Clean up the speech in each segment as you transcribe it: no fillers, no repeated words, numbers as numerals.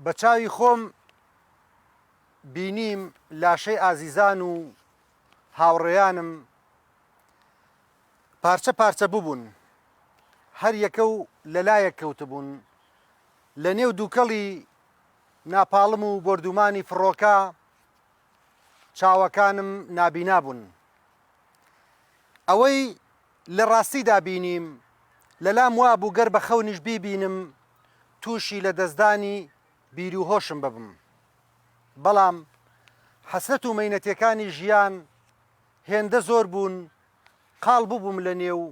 بە چاوی خۆم بینیم لاشەی ئازیزان و هاوڕێیانم پارچە پارچە ببوون، هەر یەکە و لەلایەک کەوتبوون، لە نێو دووکەڵی ناپاڵم و بردومانی فڕۆکە چاوەکانم نابینا بوون. ئەوەی لە ڕاستیدا بینیم لەلام وا بوو گەر بە خەونیش بیبینم تووشی لە دەستدانی بیر و هۆشم ببم. بەڵام حەسرەت و مەینەتیەکانی ژیان هێندە زۆر بوون، قاڵ ببووم لە نێو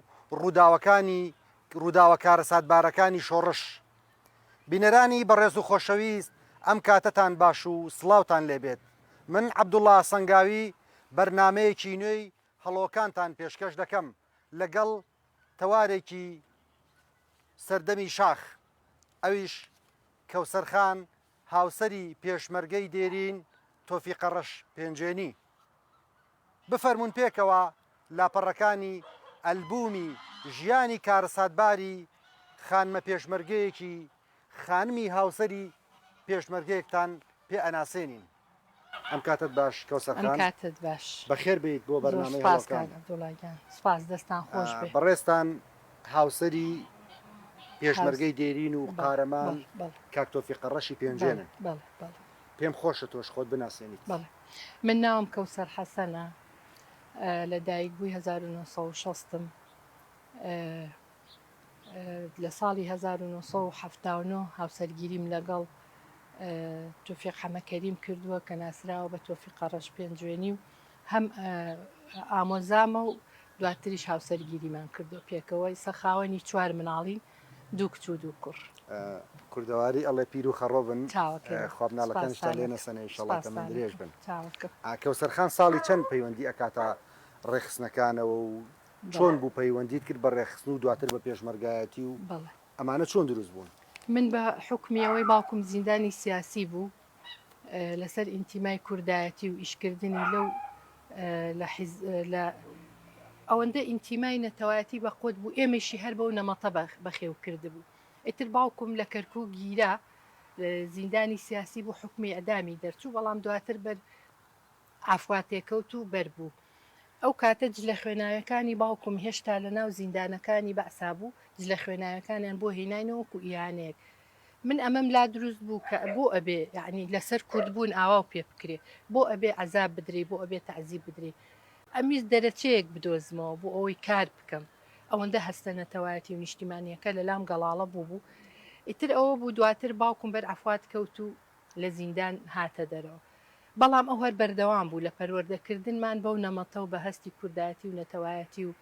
ڕووداوە کارە ساتبارەکانی شۆڕش. بینەرانی بەڕێز و خۆشەویست، ئەم کاتەتان باش و سڵاوتان لێبێت. من عەبدوڵڵا سەنگاوی بەرنامەیەکی نوێی هەڵۆکانتان پێشکەش دەکەم لەگەڵ تەوارێکی سەردەمی شاخ، ئەویش کەوسەرخان هاوسەری پێشمەرگەی دێرین تۆفیقە ڕەش پێنجێنی. بفەرمونون پێکەوە لاپەڕەکانی ئەلبومی ژیانی کارەساتباری خانمە پێشمەرگەیەکی خانمی هاوسەری پێشمەرگەیەکتان پێ ئەناسێنین. ئەم کاتت باش کەوسەرخان. کاتت باش. بەخێر بێیت بۆ بەرنامەی هەڵۆکان. سپاس، دەستان خۆش بێ. بەڕێستان هاوسەری پێشمەرگەی دێرین و قارەمان کاک تۆفیقە ڕەشی پێنجێنن. پێم خۆشە تۆش خۆت بناسێنیت. من ناوم کەوسەر حەسەنە، لە دایکبووی 1960م، لە ساڵی 1970 هاوسەرگیریم لەگەڵ تۆفیق حەمەکەریم کردووە کە ناسراوە بە تۆفیقە ڕەش پێنجێنی و هەم ئامۆزامە و دواتریش هاوسەرگیریمان کردو پێکەوەی سەخاوەنی 4 مناڵین، 2 کچ و 2 کوڕ. کوردەواری ئەڵێ پیر و خەڕۆ بن، خوابناڵەکانشتا لێ نەسەنە ئینشەڵڵا تەمەن درێژ بن. کەوسەرخان ساڵی چەند پەیوەندی ئەکاتە ڕێخستنەکانەوە و چۆن بوو پەیوەندیت کرد بە ڕێخستن و دواتر بە پێشمەرگایەتی و ئەمانە چۆن دروست بوون؟ من بە حکمیەوەی باوکم زیندانی سیاسی بوو لەسەر ئینتیمای کوردایەتی و ئیشکردنی لەو لە ئەوەندە ئینتیمای نەتەوایەتی بە قوت بوو، ئێمەشی هەر بەو نەمەتە بەخێو کرد بوو. ئیتر باوکم لە کەرکوو گیرا زیندانی سیاسی بوو، حکمی ئەدامی دەرچوو، بەڵام دواتر بەر ئافواتێکەوت و بەربوو. ئەو کاتە جلە خوێناوەکانی باوکم هێشتا لە ناو زیندانەکانی بەعسا بوو، جلە خوێناوەکانیان بۆ هێناینەوەکو ئیانەیەک. من ئەمەم لا دروست بوو کە بۆ ئەبێ یعنی لەسەر کوردبوون ئاوا پێ بکرێ، بۆ ئەبێ عەزاب بدرێ، بۆ ئەبێ تەعزیب بدرێ، ئەمیز دەرەچەیەک بدۆزمەوە بۆ ئەوەی کار بکەم. ئەوەندە هەستە نەتەوایەتی و نیشتیمانیەکە لەلام گەڵاڵە بوو. ئیتر ئەوە بوو دواتر باوکم بەر ئەفوات کەوت و لە زیندان هاتە دەرەوە. بەڵام ئەو هەر بەردەوام بوو لە پەروەردەکردنمان بەو نەمەتە و بە هەستی کوردایەتی و نەتەوایەتی و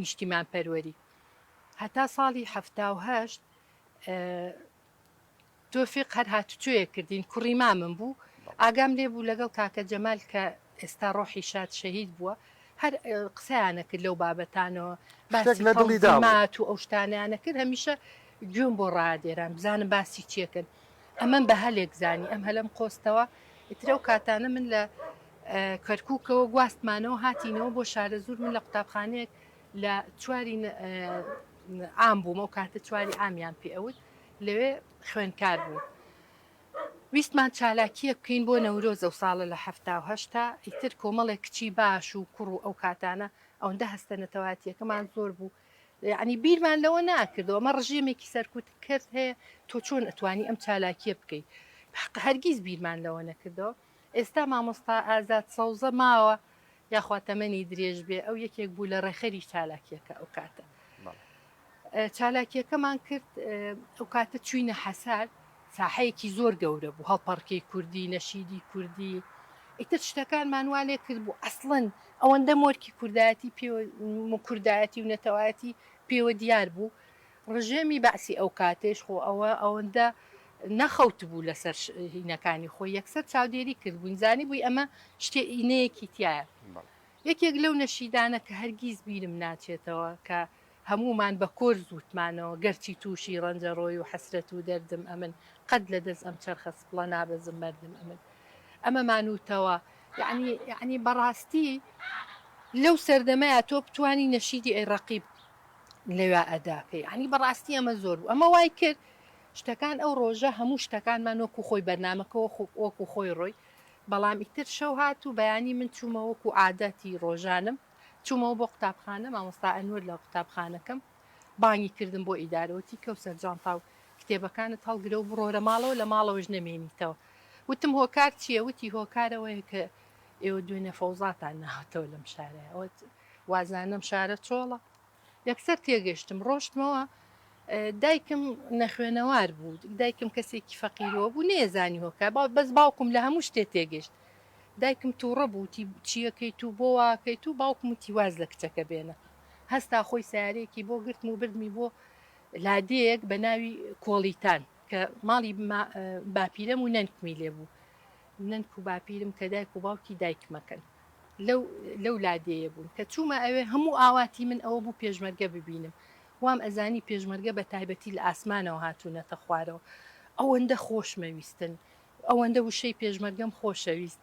نیشتیمان پەروەری. هەتا ساڵی 78 تۆفیق هەر هاتوچۆیە کردین، کوڕی مامم بوو، ئاگام لێ بوو لەگەڵ کاکە جەمال کە ئێستا ڕۆحی شاد شەهید بووە، هەر قسەیانە کرد لەو بابەتانەوە، باسی تەنزیمات و ئەو شتانیانە کرد. هەمیشە گوێم بۆ ڕادێران بزانم باسی چیەکەن. ئەمەم بە هەلێک زانی، ئەم هەلەم قۆستەوە. ئیترە و کاتانە من لە کەرکووکەوە گواستمانەوە هاتینەوە بۆ شارە زور، من لە قوتابخانەیەک لە 4 عام بووم، ئەو کاتە 4 عامیان پێ ئەوت، لەوێ خوێنکار بوو. ویستمان چالاکیە بکەین بۆ نەورۆزە و ساڵە لە 78 ئیتر کۆمەڵێک کچی باش و کوڕ و ئەو کاتانە ئەوەندە هەستە نەتەوایەتیەکەمان زۆر بوو، یعنی بیرمان لەوە ناکردەوە. ئەمە ڕژێمێکی سەرکوت کرد هەیە، تۆ چۆن ئەتوانی ئەم چالاکیە بکەیت، هەرگیز بیرمان لەوە نەکردەوە. ئێستا مامۆستا ئازاد سەوزە ماوە، یاخوا تەمەنی درێژ بێ، ئەو یەکێک بوو لە ڕێخەری چالاکیەکە. ئەو کاتە چالاکیەکەمان کرد، ئەو کاتە چوینە حەسار، ساحەیەکی زۆر گەورە بوو، هەڵپەڕکەی کوردی، نەشیدی کوردی، ئیتر شتەکانمان وا لێ کرد بوو ئەسڵەن ئەوەندە مۆرکی کوردایەتی و نەتەوایەتی پێوە دیار بوو. ڕژێمی بەعسی ئەو کاتێش خۆ ئەوەندە نەخەوت بوو لەسەر هینەکانی خۆی، یەکسەر چاودێری کرد بووین، زانی بووی ئەمە شتێ ئینەیەکی تایە. یەکێک لەو نەشیدانە کە هەرگیز بیرم ناچێتەوە کە هەمومان بە کۆر زووتمانەوە، گەرچی تووشی ڕەنجەڕۆی و حەسرەت و دەردم ئەمن، قەت لە دەست ئەم چەرخە سپڵە نابەزم مەردم ئەمن، ئەمەمانوتەوە. یعنی بەڕاستی لەو سەردەمەیە تۆ بتوانی نەشیدی ئەی ڕەقیب لەوێ ئەداکەی، یعنی بەڕاستی ئەمە زۆر بوو. ئەمە وای کرد شتەکان ئەو ڕۆژە هەموو شتەکانمان وەکو خۆی بەرنامەکەەوە وەکو خۆی ڕۆی بەڵام ئیتر شەو هات و بەیانی من چوومە وەکو عادەتی ڕۆژانم چوومەوە بۆ قوتابخانە مامۆستا ئەنوەر لە قوتابخانەکەم بانگی کردم بۆ ئیدارەوەتی کەوسەر جانتا و کتێبەکانت هەڵگرە و بڕۆرە ماڵەوە لە ماڵەوەش نەمێنیتەوە وتم هۆکار چییە وتی هۆکارەوەی کە ئێوە دوێنێ فەوزاتان ناوەتەوە لەم شارەیە ئەوە وازانم شارە چۆڵە یەکسەر تێگەشتم ڕۆشتمەوە دایکم نەخوێنەوار بوو دایکم کەسێکی فەقیرەوە بوو نێزانی هۆکار بەس باوکم لە هەموو شتێ تێگەشت دایکم تووڕە بوو چیەکەیت و بۆ واکەیت و باوکم وتی واز لە کچەکە بێنە هەستا خۆی سیارەیەکی بۆ گرتم و بردمی بۆ لادەیەک بە ناوی کۆڵیتان کە ماڵی باپیرەم و نەنکمی لێ بوو نەنک و باپیرم کە دایک و باوکی دایکمەکەن لەو لادەیە بوون کە چوومە ئەوێ هەموو ئاواتی من ئەوە بوو پێشمەرگە ببینم وام ئەزانی پێشمەرگە بە تایبەتی لە ئاسمانەوە هاتوونەتە خوارەوە ئەوەندە خۆشمەویستن ئەوەندە وشەی پێشمەرگەم خۆشەویست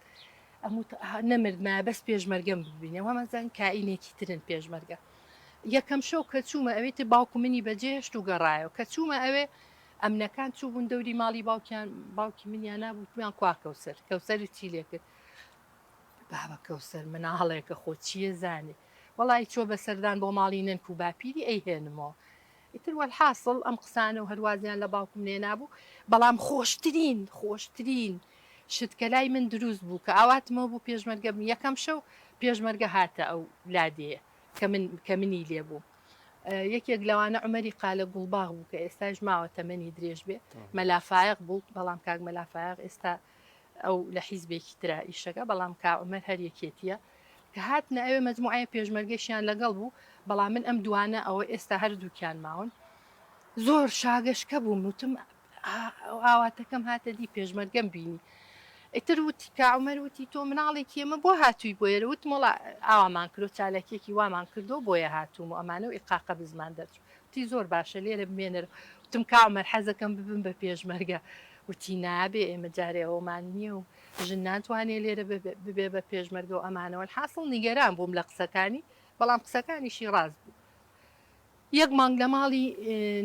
نەمردمە بەس پێشمەرگەم ببینێ وامەزان کائینێکی ترن پێشمەرگە یەکەم شەو کە چوومە ئەوێتی باوکو منی بەجێهشت و گەڕایەوە کە چوومە ئەوێ ئەمنەکان چوو بوون دەوری ماڵی باوکی منیان نابوویان کوا کەوسەر چی لێ کرد بابە کەوسەر مناڵێکە خۆ چییە زانێ وەڵی چۆ بە سەردان بۆ ماڵی نەنک و باپیری ئەیهێنمەوە ئیتر وەحاصل ئەم قسانە و هەروازیان لە باوکم لێ نابوو بەڵام خۆشترین شتکە لای من دروست بوو کە ئاواتمەوە بوو پێشمەرگە یەکەم شەو پێشمەرگە هاتە ئەو لادەیە کە منی لێ بوو یەکێک لەوانە عمەری قالە گوڵباغ بوو کە ئێستاش ماوە تەمەنی درێژ بێ مەلافایق بوو بەڵام کاک مەلافایق ئێستا ئەو لە حیزبێکی ترا ئیشەکە بەڵام کا عمەر هەر یەکێتیە کە هاتنە ئەوێ مەجموعە پێشمەرگەشیان لەگەڵ بوو بەڵام من ئەم دوانە ئەوە ئێستا هەردووکیان ماون زۆر شاگەشکە بووم وتم ئاواتەکەم هاتە دی پێشمەرگەم بینی ئیتر وتی کاعمەر وتی تۆ مناڵێکی ئێمە بۆ هاتووی بۆ ئێرە وتم وڵا ئاوامان کردو چالەکێکی وامان کردو بۆیە هاتووم و ئەمانە و ئیقاقە بزمان دەرچوو وتی زۆر باشە لێرە بمێنەر وتم کاعمەر حەزەکەم ببم بە پێشمەرگە وتی نابێ ئێمە جارێ ئەومان نییە و ژن ناتوانێت لێرە ببێ بە پێشمەرگە و ئەمانەوە حاصڵ نیگەران بووم لە قسەکانی بەڵام قسەکانیشی ڕاست بوو یەک مانگ لە ماڵی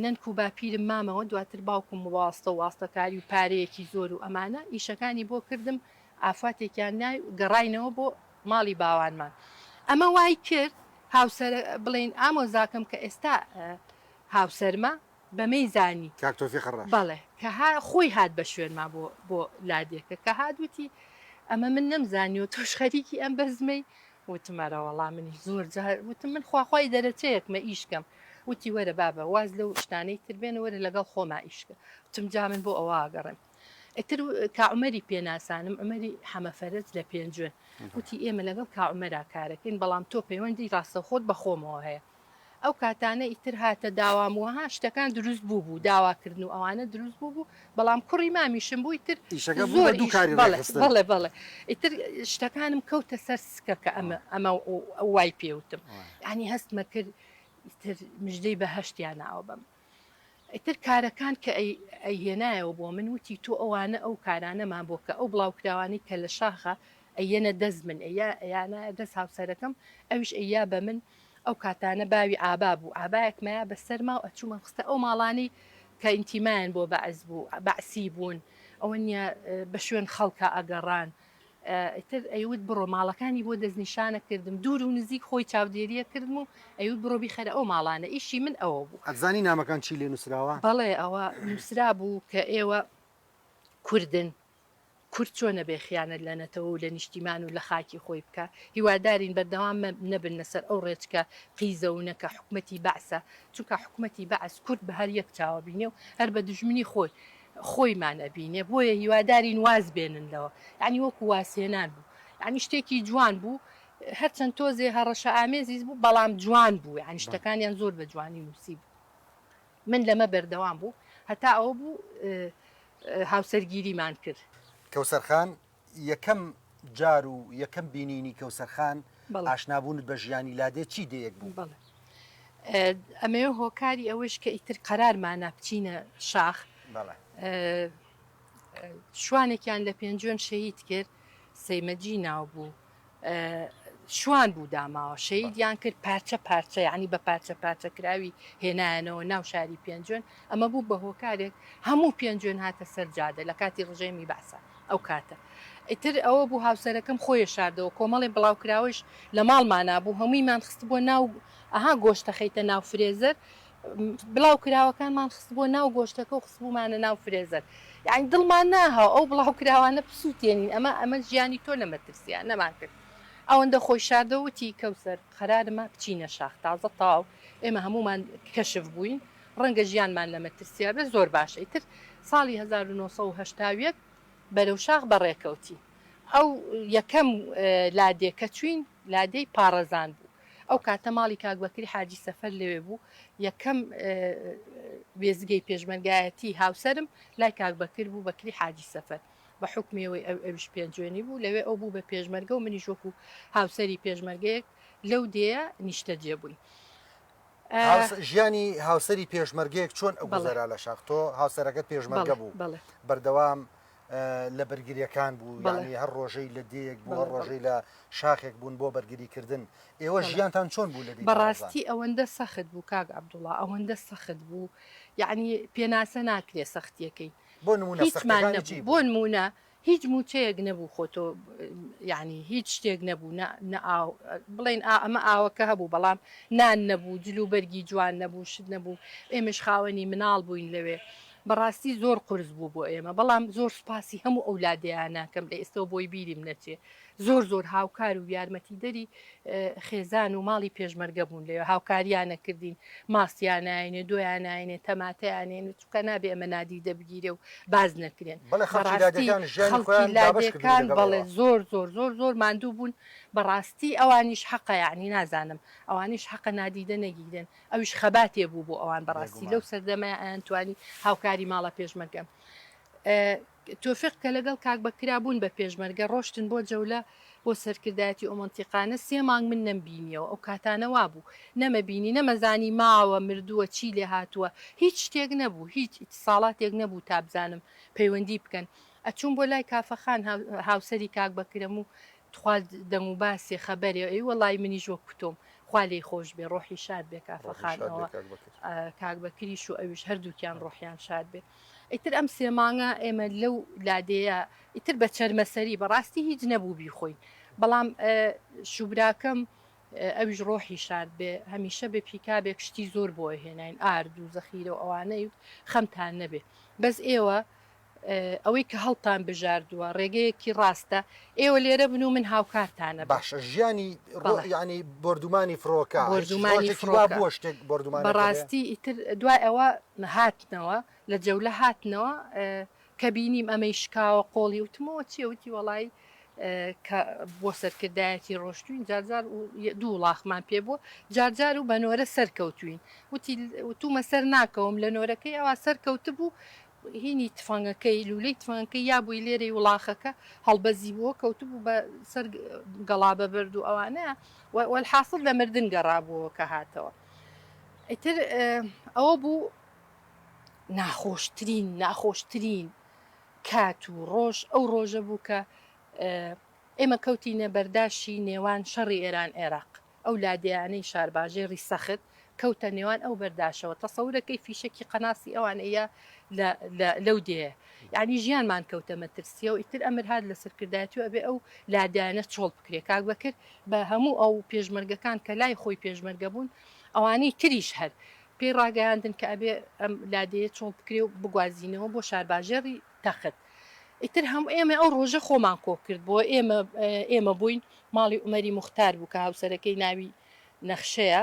نەنک و باپیرم مامەوە دواتر باوکم واستە و واستەکاری و پارەیەکی زۆر و ئەمانە ئیشەکانی بۆ کردم ئافاتێکیان نای گەڕاینەوە بۆ ماڵی باوانمان ئەمە وای کرد هاوسەر بڵێن ئامۆزاکەم کە ئێستا هاوسەرمە بەمەی زانی بەڵێ کە خۆی هات بە شوێنما بۆ لادێکە کە هادوتی ئەمە من نەمزانیەوە تۆش خەریکی ئەم بەزمەی وتمەرە وەڵام منی زۆر وتم من خواخوای دەرەچەیەکمە ئیشکەم وتی وەرە بابە واز لەو شتانەی تربێنە وەرە لەگەڵ خۆما ئیشکە وتم جا من بۆ ئەوە گەڕێم ئەتر کاعمەری پێناسانم ئەمەری حەمەفەرەج لە پێنجوێن وتی ئێمە لەگەڵ کاعمەرا کارەکەین بەڵام تۆ پەیوەندی ڕاستە خۆت بە خۆمەوە هەیە ئەو کاتانە ئیتر هاتە داوامەوە شتەکان دروست بوو داواکردن و ئەوانە دروست بوو بەڵام کوڕی مامیشم بوو ئیتر بەڵێ ئیتر شتەکانم کەوتە سەر سکەکە ئەمە وای پێوتم ینی هەستمە کرد ئیتر مژدەی بەهەشتیان ناوە بم ئیتر کارەکان کە ئەیهێنایەوە بۆ من وتی تۆ ئەوانە ئەو کارانەمان بۆ کە ئەو بڵاوکراوانی کە لە شاخە ئەیەنە دەست من ئەیانە دەست هاوسەرەکەم ئەویش ئەیا بە من ئەو کاتانە باوی ئابا بوو ئابایەکمەیە بەسەرما و ئەچوومە خستە ئەو ماڵانی کە ئینتیمایان بۆ بەعز بوو بەعسی بوون ئەوە نیە بە شوێن خەڵکە ئەگەڕان ئیتر ئەیوت بڕۆ ماڵەکانی بۆ دەستنیشانە کردم دوور و نزیک خۆی چاودێریە کردم و ئەیوت بڕۆ بیخەرە ئەو ماڵانە ئیشی من ئەوە بوو ئەزانی نامەکان چی لێ نووسراوە بەڵێ ئەوە نووسرا بوو کە ئێوە کوردن کورد چۆنە بێ خیانەت لەنەتەوە و لە نیشتیمان و لە خاکی خۆی بکە هیوادارین بەردەوام نەبن لەسەر ئەو ڕێچکە قیزەونەکە حکومەتی بەعسە چونکە حکومەتی بەعس کورد بە هەر یەک چاوەبینێ و هەر بە دژمنی خۆیمان ئەبینێ بۆیە هیوادارین واز بێننەوە ینی وەکو واسێنان بوو ینی شتێکی جوان بوو هەرچەند تۆزێ هەڕەشە ئامێزیز بوو بەڵام جوان بوو ینی شتەکانیان زۆر بە جوانی نووسی بوو من لەمە بەردەوام بوو هەتا ئەوە بوو هاوسەرگیریمان کرد کەوسەرخان یەکەم جار و یەکەم بینینی کەوسەرخان ئاشنابوونت بە ژیانی لادێ چی دەیەک بوو بڵێ ئەمەوە هۆکاری ئەوەش کە ئیتر قەرارمانە بچینە شاخ شوانێکیان لە پێنجوێن شەهید کرد سەیمەجی ناو بوو شوان بوو داماوە شەیدیان کرد پارچە پارچە یعنی بە پارچە پارچە کراوی هێنایەنەوە ناو شاری پێنجۆن ئەمە بوو بە هۆکارێک هەموو پێنجۆن هاتە سەر جادە لە کاتی ڕژێمی باسە ئەو کاتە ئیتر ئەوە بوو هاوسەرەکەم خۆی شاردەوە کۆمەڵی بڵاوکراوش لە ماڵمانە بوو هەموویمان خست بۆ ناو ئەها گۆشتە خەیتە ناو فرێزەر بڵاو کراوەکانمان خست بۆ ناو گۆشتەکە و خستبوومانە ناو فرێزەر یعنی دڵمان ناها ئەو بڵاو کراوانە پسووتێنین ئەمە ژیانی تۆ لە مەترسیان نەمان کرد ئەوەندە خۆی شاردەوتی کەوسەر قەرارمە بچینە شاخ تازە تاو ئێمە هەمومان کەشف بووین ڕەنگە ژیانمان لە مەترسیا بێ زۆر باشە ئیتر ساڵی 1970 بەرەو شاخ بەڕێکەوتی ئەو یەکەم لادێکە چوین لادەی پارەزان بوو ئەو کاتە ماڵی کاکبەکری حاجی سەفەر لەوێ بوو یەکەم وێزگەی پێشمەرگایەتی هاوسرم لای کاکبەکر بوو بەکری حاجی سەفەر بە حکمیەوەی ئەوش پێنجێنی بوو لەوێ ئەو بوو بە پێشمەرگە و منی ژۆک و هاوسەری پێشمەرگەیەک لەو دێە نیشتە جێبووین ژیانی هاوسەری پێشمەرگەیەک چۆن ئەو گوزەرا لە شاخ تۆ هاوسەرەکەت پێشمەرگە بوو بەردەوام لە بەرگریەکان بوو یعنی هەر ڕۆژەی لە دەیەک بوو هەر ڕۆژەی لە شاخێک بوون بۆ بەرگریکردن ئێوە ژیانتان چۆن بوو لە بەڕاستی ئەوەندە سەخت بوو کاک عەبدوڵڵا ئەوەندە سەخت بوو یعنی پێناسە ناکرێ سەختیەکەی بۆ نمونە هیچ موچەیەک نەبوو خۆتۆ یعنی هیچ شتێک نەبوو بڵێن ئەمە ئاوەکە هەبوو بەڵام نان نەبوو جلوبەرگی جوان نەبوو شت نەبوو ئێمەش خاوەنی مناڵ بووین لەوێ بەڕاستی زۆر قرس بوو بۆ ئێمە بەڵام زۆر سوپاسی هەموو ئەولادیانەکەم لە ئێستەوە بۆی بیریم نەچێ زۆر هاوکار و یارمەتی دەری خێزان و ماڵی پێشمەرگە بوون لێوە هاوکاریانە کردین ماسییانایێنێ دۆیانایێنێ تەماتەیانێن چکە نابێ ئەمە نادی دەبگیرێ و باز نەکرێن لادەکان بەڵێ زۆر ماندوو بوون بەڕاستی ئەوانیش حەقە یعنی نازانم ئەوانیش حەقە نادیدە نەگیرن ئەویش خەباتێ بوو بۆ ئەوان بەڕاستی لەو سەردەمای ئەتوانی هاوکاری ماڵە پێشمەرگەم تۆفق کە لەگەڵ کاکبەکرا بوون بە پێشمەرگە ڕۆشتن بۆ جەولە بۆ سەرکردایەتی ئۆمەنتیقانە 3 مانگ من نەمبینیەوە ئەو کاتانەوا بوو نەمەبینی نەمەزانی ماوە مردووە چی لێ هاتووە هیچ شتێک نەبوو هیچ ساڵاتێک نەبوو تا بزانم پەیوەندی بکەن ئەچوون بۆ لای کافەخان هاوسەری کاکبەکرم و تخوا دەم و باسی خەبەرێ ئەی وەڵای منیش وە کوتۆم خوا لێی خۆش بێ ڕۆحی شاد بێ کافەخانەوە کاکبەکریش و ئەویش هەردووکیان ڕۆحیان شاد بێ ئیتر ئەم 3 مانگە ئێمە لەو لادەیە ئیتر بە چەرمەسەری بەڕاستی هیچ نەبوو بیخۆین بەڵام شوبراکەم ئەویش ڕۆحی شاد بێ هەمیشە بێ پیکابێک شتی زۆر بۆ هێناین ئارد و زەخیرە و ئەوانەی خەمتان نەبێ بەس ئێوە ئەوەی کە هەڵتان بژاردووە ڕێگەیەکی ڕاستە ئێوە لێرە بن و من هاوکارتانە باشە ژیانی ینی بردومانی فڕۆکە بەڕاستی ئیتر دوای ئەوە هاتنەوە لە جەولە هاتنەوە کە بینیم ئەمەی شکاوە قۆڵی وتمەوە چێوتی وەڵی کە بۆ سەرکردایەتی ڕۆشتوین جارجار دوو وڵاخمان پێ بووە جارجار و بە نۆرە سەرکەوتوین وتومە سەر ناکەوم لە نۆرەکەی ئەوە سەرکەوت بوو هینی تفەنگەکەی لولەی تفەنگەکەی یا بووی لێرەی وڵاخەکە هەڵبەزی بووە کەوتبوو بە سەر گەڵابە بەرد و ئەوانەیە والحاصل لە مردن گەڕابووە کە هاتەوە ئیتر ئەوە بوو ناخۆشترین کات و ڕۆژ ئەو ڕۆژە بوو کە ئێمە کەوتینە بەرداشی نێوان شەڕی ئێران عێراق ئەو لادیانەی شارباژێڕی سەخت کەوتە نێوان ئەو بەرداشەوە تەسەورەکەی فیشکی قەناسی ئەوانەیە لەو دێ یعنی ژیانمان کەوتە مەترسیە و ئیتر ئەمر هاات لە سەرکردایەتی ئەبێ ئەو لادیانە چۆڵ بکرێ کاک بەکرد بە هەموو ئەو پێشمەرگەکان کە لای خۆی پێشمەرگە بوون ئەوانەی تریش هەر پێی ڕاگەیاندن کە ئەبێ ئەم لادەیە چۆڵ بکرێ و بگوازینەوە بۆ شارباژێڕی تەخت ئیتر هەموو ئێمە ئەو ڕۆژە خۆمان کۆ کرد بۆ ئێمە بووین ماڵی عومەری موختار بوو کە هاوسەرەکەی ناوی نەخشەیە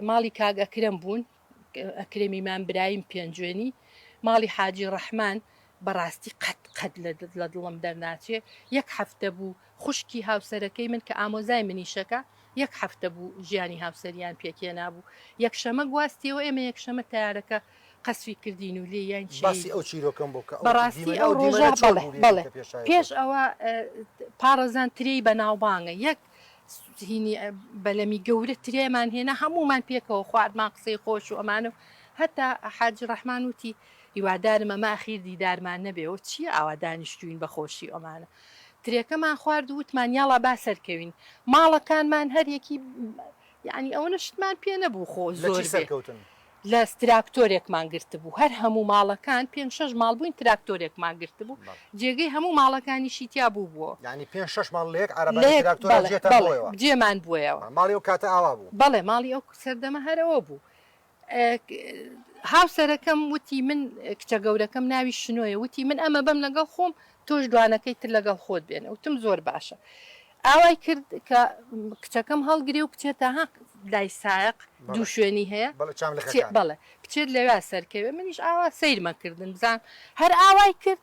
ماڵی کاک ئەکرەم بوون ئەکرێمی مامبرایم پێنجێنی ماڵی حاجی ڕەحمان بەڕاستی قەت لە دڵم دەرناچێ 1 هەفتە بوو خوشکی هاوسەرەکەی من کە ئامۆزای منیشەکە 1 هەفتە بوو ژیانی هاوسەریان پێکێ نابوو یەکشەمە گواستیەوە ئێمە یەکشەمە تارەکە قەسوی کردین و لێ یان ئەو چیرۆکەم بۆ بەڕاستی ئەو ڕۆژە بڵێ پێش ئەوە پارێزان ترێی بە ناوبانگە یەک هینی بەلەمی گەورە ترێمان هێنا هەمومان پێکەوە خواردمان قسەی خۆش و ئەمانە هەتا حاجی ڕەحمان وتی هیوادارم ئەمە ئەخیر دیدارمان نەبێەوە چییە ئاوا دانیشتوین بە خۆشی ئەمانە ترێکەمان خوارد و وتمان یاڵا با سەرکەوین ماڵەکانمان هەرێکی یعنی ئەوە نشتمان پێ نەبوو خۆ زۆر سەرکەوتن لە تراکتۆرێکمان گرت بوو هەر هەموو ماڵەکان 5-6 ماڵ بووین تراکتۆرێکمان گرت بوو جێگەی هەموو ماڵەکانی شیتیا بوو بووە ینی 5-6 ماڵ لەیەک عربی تراکتۆر جێمان بووەوە ماڵی و کاتە ئاوا بوو بەڵێ ماڵی ئەو سەردەمە هەرەوە بوو هاوسەرەکەم وتی من کچە گەورەکەم ناوی شنۆیە وتی من ئەمە بەم لەگەڵ خۆم تۆش دوانەکەی تر لەگەڵ خۆت بێنە وتم زۆر باشە ئاوای کرد کە کچەکەم هەڵگرێ و بچێتە ها لای سایق دوو شوێنی هەیە بەڵێ بچێت لەوێ سەرکەوێ منیش ئاوا سیرمەکردن بزان هەر ئاوای کرد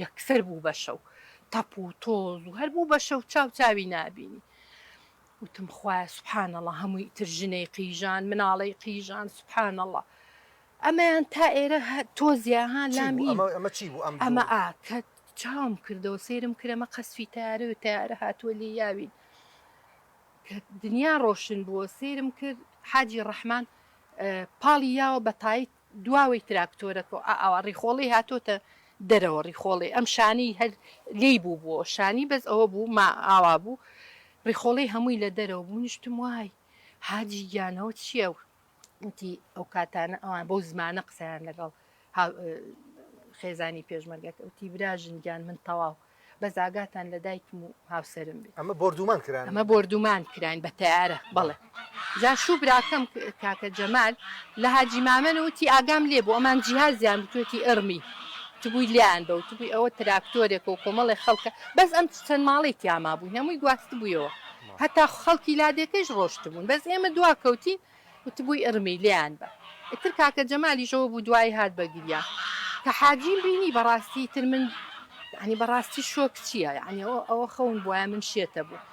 یەکسەر بوو بە شەو تەپ و تۆز و هەر بوو بە شەو چاو چاوی نابینی وتم خوایە سوبحان الله هەمووی تر ژنەی قیژان مناڵەی قیژان سوبحان الله ئەمەیان تا ئێرە تۆزیاها لامی ئەمە کە چاوم کردەوە سێرم کرەمە قەسفی تارە و تارە هاتووە لێ یاوین دنیا ڕۆشن بووە سێرم کرد حاجی ڕەحمان پاڵی یاوە بەتایت دواوەی تراکتۆرەکە ئەوە ڕیخۆڵی هاتۆتە دەرەوە ڕیخۆڵی ئەم شانی هەر لی بوو بووە شانی بەس ئەوە بوو ما ئاوا بوو ڕیخۆڵی هەمووی لە دەرەوە بوو نیشتم وای حاجی گیانەوە چییە وتی ئەو کاتانە ئەوان بەو زمانە قسەیان لەگەڵ خێزانی پێشمەرگەکە وتی براژن گیان من تەواو بە زاگاتان لە دایکم و هاوسرم بێ ئەمە بردومان کران ئەمە بردومان کراین بە تیارە بەڵێ جا شوو براکەم کاکە جەمال لە حاجی مامەنە وتی ئاگام لێ بوو ئەمان جیهازیان بتوێتی ئەرمی تبووی لیان بە و تبووی ئەوە تراکتۆرێکە و کۆمەڵی خەڵکە بەس ئەم چەند ماڵی تیاما بووین هەمووی گواست بوویەوە هەتا خەڵکی لادێکەش ڕۆشت بوون بەس ئێمە دوا کەوتی وتبووی ئەرمی لیان بە ئتر کاکە جەمالیشەوە بوو دوای هات بەگریا کە حاجیم بینی بەڕاستی تر من ینی بەڕاستی شۆک چییە ینی ئەوە خەون بووە من شێتە بوو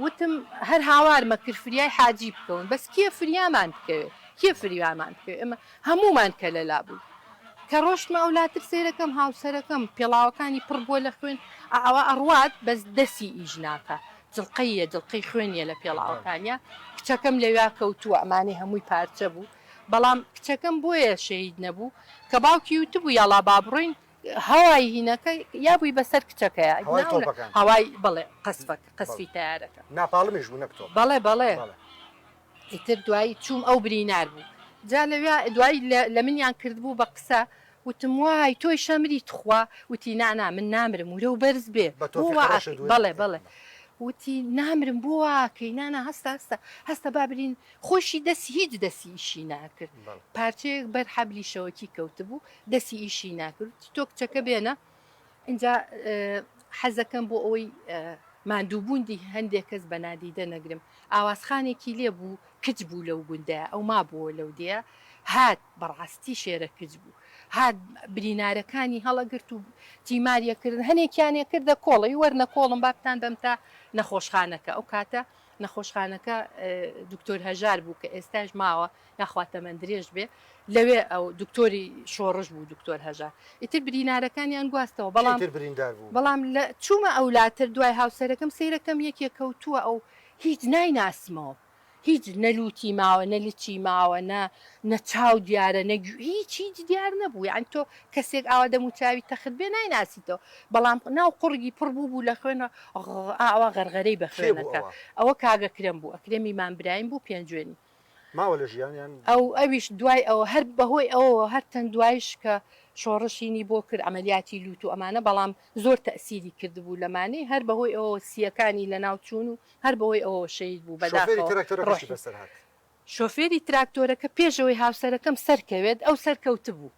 وتم هەر هاوارمە کرد فریای حاجی بکەون بەس کێ فریامان بکەوێت کێ فریامان بکەوێت ئەمە هەمومان کە لەلا بوو کە ڕۆشتمە ئەولاتر سیرەکەم هاوسەرەکەم پێڵاوەکانی پڕ بۆ لە خوێن ئەوە ئەڕوات بەس دەسی ئیژ ناکە جڵقەیە جڵقەی خوێنیە لە پێڵاوەکانیە کچەکەم لەویا کەوتووە ئەمانەی هەمووی پارچە بوو بەڵام کچەکەم بۆیە شەید نەبوو کە باوکی وتبوو یاڵا با بڕۆین هەوای هینەکە یابووی بەسەر کچەکەیە هەوای بڵێ قەسفی تیارەکە ناپاڵمیش بوو نەکتۆ بەڵێ بەڵێ ئیتر دوایی چوم ئەو برینار بوو جا لەوێ دوایی لە منیان کردبوو بە قسە وتم وای تۆی شەمری تخوا وتی نانا من نامرم ورە و بەرز بێ بەڵێ بەڵێ وتی نامرم بۆ واکەی نانا هەستە بابرین خۆشی دەستی هیچ دەستی ئیشی ناکرد پارچەیەک بەر حەبلی شەوەکی کەوت بوو دەستی ئیشی ناکرد تۆ کچەکە بێنە اینجا حەزەکەم بۆ ئەوەی ماندووبووندی هەندێک کەس بە نادیدە نەگرم ئاوازخانێکی لێ بوو کچ بوو لەو گوندەیە ئەو ما بووە لەو دەیە هات بەڕاستی شێرە کچ بوو هات برینارەکانی هەڵەگرت و تیماریەکردن هەنێکیانێ کردە کۆڵی وەرنە کۆڵم بابتان بەم تا نەخۆشخانەکە ئەو کاتە نەخۆشخانەکە دکتۆر هەژار بوو کە ئێستاش ماوە یاخواتە من درێژ بێ لەوێ ئەو دکتۆری شۆڕش بوو دکتۆر هەژار ئیتر برینارەکانیان گواستەوە بەڵام چوومە ئەولاتر دوای هاوسەرەکەم سیرەکەم یەکێک کەوتووە ئەو هیچ نایناسمەوە هیچ نەلوتی ماوە نەلچی ماوە نەچاو دیارە هیچ دیار نەبوو یان تۆ کەسێک ئاوا دەم و چاوی تەخت بێ نایناسیتەوە بەڵام ناو قوڕگی پڕ بوو لە خوێنە ئاوا غەرغەرەی بە خوێنەکە ئەوە کاگەکرم بوو ئەکرێمی مامبرایم بوو پێنجێنی ماوە لە ژیانیان ئەویش دوای ئەوە هەر بەهۆی ئەوە هەر تەن دوایش کە شۆڕشینی بۆ کرد ئەمەلیاتی لوت و ئەمانە بەڵام زۆر تەسیری کردبوو لەمانەی هەر بەهۆی ئەوە سیەکانی لە ناوچوون و هەر بەهۆی ئەوە شەید بوو شۆفێری تراکتۆرەکە پێشەوەی هاوسەرەکەم سەرکەوێت ئەو سەرکەوت بوو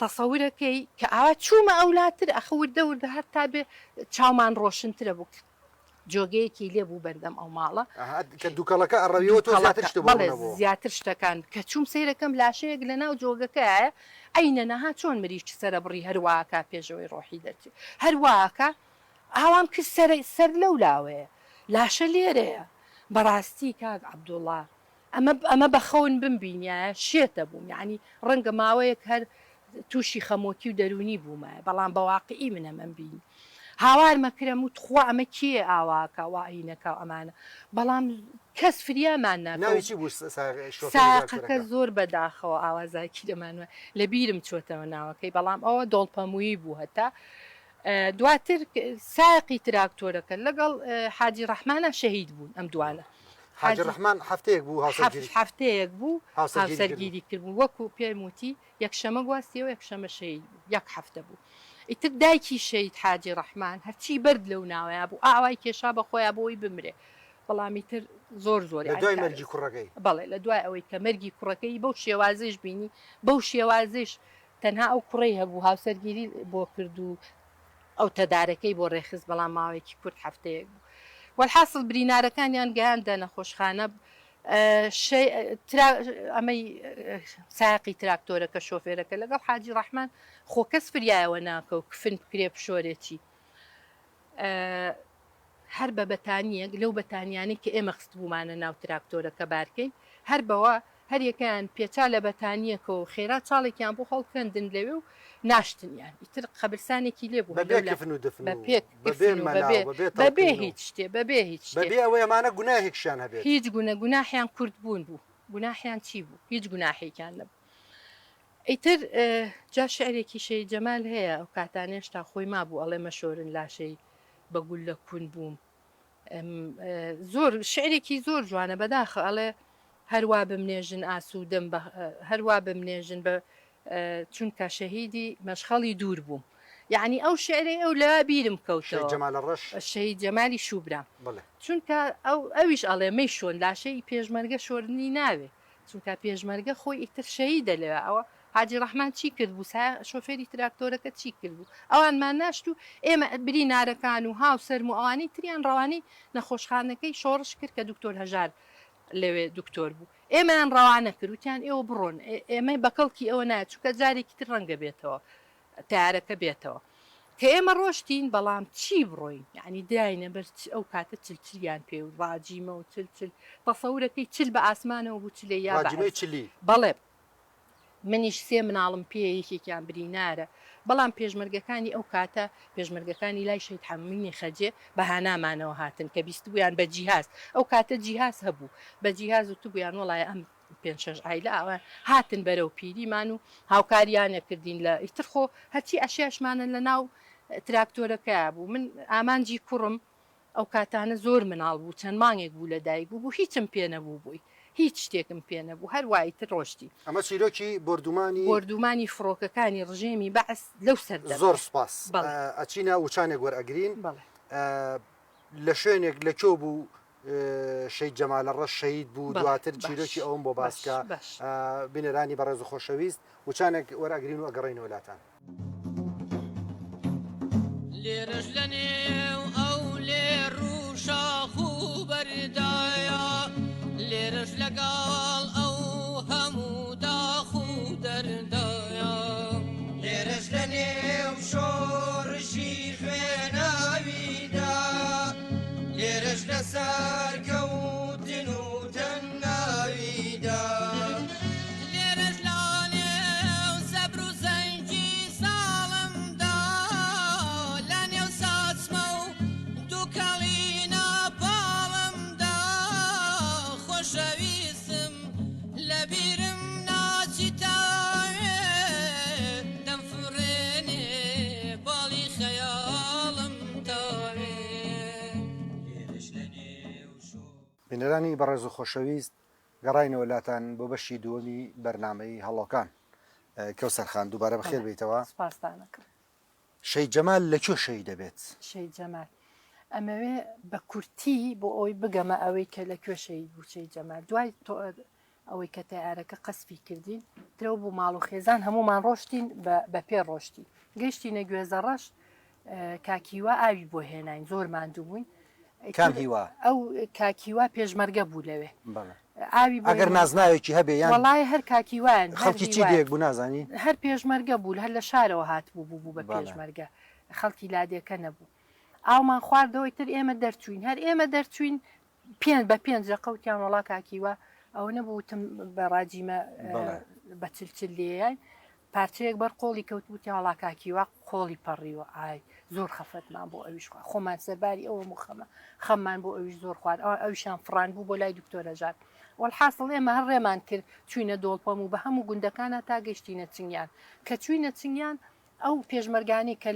تەسەورەکەی کە ئاوا چوومە ئەولاتر ئەخەوردە وردە هەر تا بێ چاومان ڕۆشنترە بوو جۆگەیەکی لێ بوو بەردەم ئەو ماڵە کە دووکەڵەکە ئەڕەویەوە زیاتر شتەکان کە چوم سیرەکەم لاشەیەک لە ناو جۆگەکەیە ئەینە نەها چۆن مریشکی سەرە بڕی هەرواکە پێشەوەی ڕۆحی دەرچێت هەرواکە ئاوام کرد سەر لەو لاوەیە لاشە لێرەیە بەڕاستی کاک عەبدوڵڵا ئەمە بەخەون بمبینایە شێتە بووم یعنی ڕەنگە ماوەیەک هەر تووشی خەمۆکی و دەرونی بوومە بەڵام بەواقعی منە من بینی هاوارمەکرم و تخوا ئەمە کێ ئاواکە واینەکە ئەمانە بەڵام کەس فریامان ساقەکە زۆر بەداخەوە ئاوازاکی دەمانوە لە بیرم چۆتەوە ناوەکەی بەڵام ئەوە دۆڵپەمووی بوو هەتا دواتر ساقی تراکتۆرەکە لەگەڵ حاجی ڕەحمانە شەهید بوون ئەم دوانە حاجی ڕەحمان هەفتەیەک بوو هەفتەیەک بوو هاوسەرگیری هاوسەرگیری کردبوو وەکو پێم وتی یەکشەمە گواستیەوە یەکشەمە شەهید بوو یەک هەفتە بوو ئیتر دایکی شەید حاجی ڕەحمان هەرچی بەرد لەو ناوەیە بوو ئاوای کێشا بە خۆیان بۆی بمرێ بەڵامی تر زۆر زۆر لە دوای مەرگی کوڕەکەی بەڵێ لە دوای ئەوەی کە مەرگی کوڕەکەی بەو شێوازش بینی بەو شێوازش تەنها ئەو کوڕی هەبوو هاوسەرگیری بۆ کرد و ئەو تەدارەکەی بۆ ڕێخست بەڵام ماوەیەکی کورت هەفتەیەک بوو والحاصل برینارەکانیان گەیاندە نەخۆشخانە ئەمەی ساقی تراکتۆرەکە شۆفێرەکە لەگەڵ حاجی ڕەحمان خۆ کەس فریایەوە ناکە و کفن بکرێ پشۆرێکی هەر بە بەتانیەک لەو بەتانیانی کە ئێمە خست بوومانە ناو تراکتۆرەکە بارکەی هەر بەوە هەریەکەیان پێچا لە بەتانیەکە و خێرا چاڵێکیان بۆ هەڵکەندن لەوێ و ناشتنیان ئیتر قەبرسانێکی لێ بوو بەبێ هیچ شتێ بەبێ هیچ بەبێ ئەوەی ئەمانە گوناهێکشیان هەبێت هیچ گوناحیان کورد بوون بوو گوناحیان چی بوو هیچ گوناحێکیان نەبوو ئیتر جا شعرێکی شەید جەمال هەیە ئەو کاتانێشتا خۆی مابوو ئەڵێ مەشۆرن لاشەی بەگول لە کون بووم زۆر شعرێکی زۆر جوانە بەداخە ئەڵێ هەروە بمنێژن ئاسوودەم هەروە بمنێژن بە چونکە شەهیدی مەشخەڵی دوور بووم یعنی ئەو شعرێ ئەو لە بیرم کەوتەوە شەید جەمالی شوبرا چونکە ئەویش ئەڵێ مەی شۆن لاشەی پێشمەرگە شۆرنی ناوێ چونکە پێشمەرگە خۆی ئیتر شەهیدە لەوێ ئەوە حاجی ڕەحمان چی کرد بوو شۆفێری تراکتۆرەکە چی کرد بوو ئەوانمان ناشت و ئێمە برینارەکان و هاوسەرم و ئەوانەی تریان ڕەوانەی نەخۆشخانەکەی شۆڕش کرد کە دکتۆر هەژار لەوێ دکتۆر بوو ئێمەیان ڕەوانە کردوتیان ئێوە بڕۆن ئێمە بەکەڵکی ئەوە نایە چونکە جارێکی تر ڕەنگە بێتەوە تارەکە بێتەوە کە ئێمە ڕۆشتین بەڵام چی بڕۆین یعنی دراینە بەر ئەو کاتە چلیان پێ و ڕاجیمە و چل تەسەورەکەی چل بە ئاسمانەوە بوو چلێ یا بەڵێ منیش سێ مناڵم پێ یەکێکیان برینارە بەڵام پێشمەرگەکانی ئەو کاتە پێشمەرگەکانی لای شەید حەموینی خەجێ بەهانامانەوە هاتن کە بیست بوویان بە جیهاز ئەو کاتە جیهاز هەبوو بە جیهاز و تو بوویان وڵای ئەم پێ6 ئایلە ئەوە هاتن بەرەو پیریمان و هاوکاریانە کردین لە ئیتر خۆ هەرچی ئەشیاشمانە لە ناو تراکتۆرەکە بوو من ئامانجی کوڕم ئەو کاتانە زۆر مناڵ بوو چەند مانگێک بوو لە دایک بوو هیچم پێ نەبوو بووی هیچ شتێکم پێ نەبوو هەروای تر ڕۆشتی ئەمە چیرۆکی بردومانی فڕۆکەکانی ڕژێمی بەعس لەو سەر زۆر سپاس ئەچینە وچانێک وەرئەگرین لە شوێنێک لەکۆ بوو شەید جەمالە ڕەش شەهید بوو دواتر چیرۆکی ئەوم بۆ باسکە بینەرانی بەڕێز و خۆشەویست وچانێک وەرئەگرین و ئەگەڕێنەوە لاتان لێرەش لە نێو ئەو لێ ڕووشاخ و بەردایە لێرەش لەگەڵ ئەو هەموو داخ و دەردایە لێرەش لە نێو شۆڕشی خوێناویدا لێرەش لەسەر کەوتن و تەناویدا لێرەش لە نێو سەبر و زەنگی ساڵمدا لە نێو ساچمە و دووکەڵی ناپاڵمدا خۆشەویستم لە بیرم ناچیتاوێ دەمفڕێنێ باڵی خەیاڵم تاوێ لێرەش لە نێو شۆ بینەرانی بەڕێز و خۆشەویست گەڕاینەوە لاتان بۆ بەشی دووەمی بەرنامەی هەڵۆکان کەوسەر خان دووبارە بەخێر بیتەوە شەید جەمال لەکوێ شەهید دەبێت شەید جەمال ئەمەوێ بە کورتی بۆ ئەوی بگەمە ئەوەی کە لەکوێ شەهید بوو شەید جەمال دوای ئەوەی کە تەیارەکە قەسفی کردین ترەوە بوو ماڵ و خێزان هەمومان ڕۆشتین بە پێ ڕۆشتی گەشتینە گوێزەڕەش کاکیوا ئاوی بۆ هێناین زۆر ماندوو بووین کام هیوا ئەو کاکیوا پێشمەرگە بوو لەوێ ئاوی ئەگەر نازناوێکی هەبێ یان وڵای هەر کاکیوان خەڵکی چی دێک بوو نازانی هەر پێشمەرگە بوو هەر لە شارەوە هات بوو بە پێشمەرگە خەڵکی لادێکە نەبوو ئاومان خواردەوەی تر ئێمە دەرچوین هەر ئێمە دەرچوین بە پێنجە قەوتیان وڵا کاکیوە ئەوە نەبووتم بە ڕاجیمە بە چلچل لێیان پارچەیەک بەر قۆڵی کەوتبووتی وڵا کاکیوە قۆڵی پەڕیوە ئای زۆر خەفەتمان بۆ ئەویش خۆمان سەرباری ئەوە مخەمە خەممان بۆ ئەویش زۆر خوارد ئەویشان فڕان بوو بۆ لای دکتۆرە ژار والحاصل ئێمە هەر ڕێمان کرد چوینە دۆڵپەم و بە هەموو گوندەکانە تا گەشتینە چنگیان کە چوینە چنگیان ئەو پێشمەرگانی کە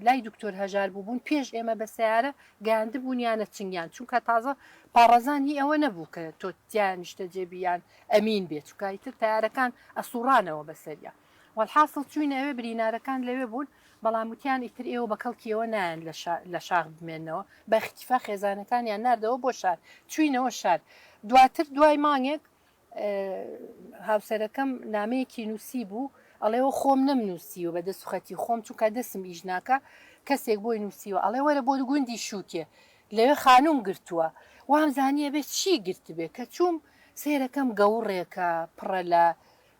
لای دکتۆر هەژار بووبوون پێش ئێمە بە سیارە گەاندە بوونیانە چنگیان چونکە تازە پاڕەزانی ئەوە نەبوو کە تۆ تیان نیشتە جێبیان ئەمین بێت چکایتر تیارەکان ئەسوڕانەوە بەسەریە وەڵحاصڵ چوینە ئەوێ برینارەکان لەوێ بوون بەڵام وتیان ئیتر ئێوە بە کەڵکیەوە نایەن لە شاخ بمێنەوە بە اختیفا خێزانەکانیان ناردەوە بۆ شار چوینەوە شار دواتر دوای مانگێک هاوسەرەکەم نامەیەکی نووسی بوو ئەڵێەوە خۆم نەمنووسیوە بە دەسوخەتی خۆم چونکە دەسم ئیژناکە کەسێک بۆی نووسیوە ئەڵێ وەرە بۆ گوندی شووتێ لەوێ خانوم گرتووە وام زانیە بێت چی گرت بێ کە چووم سێرەکەم گەوڕێکە پڕە لە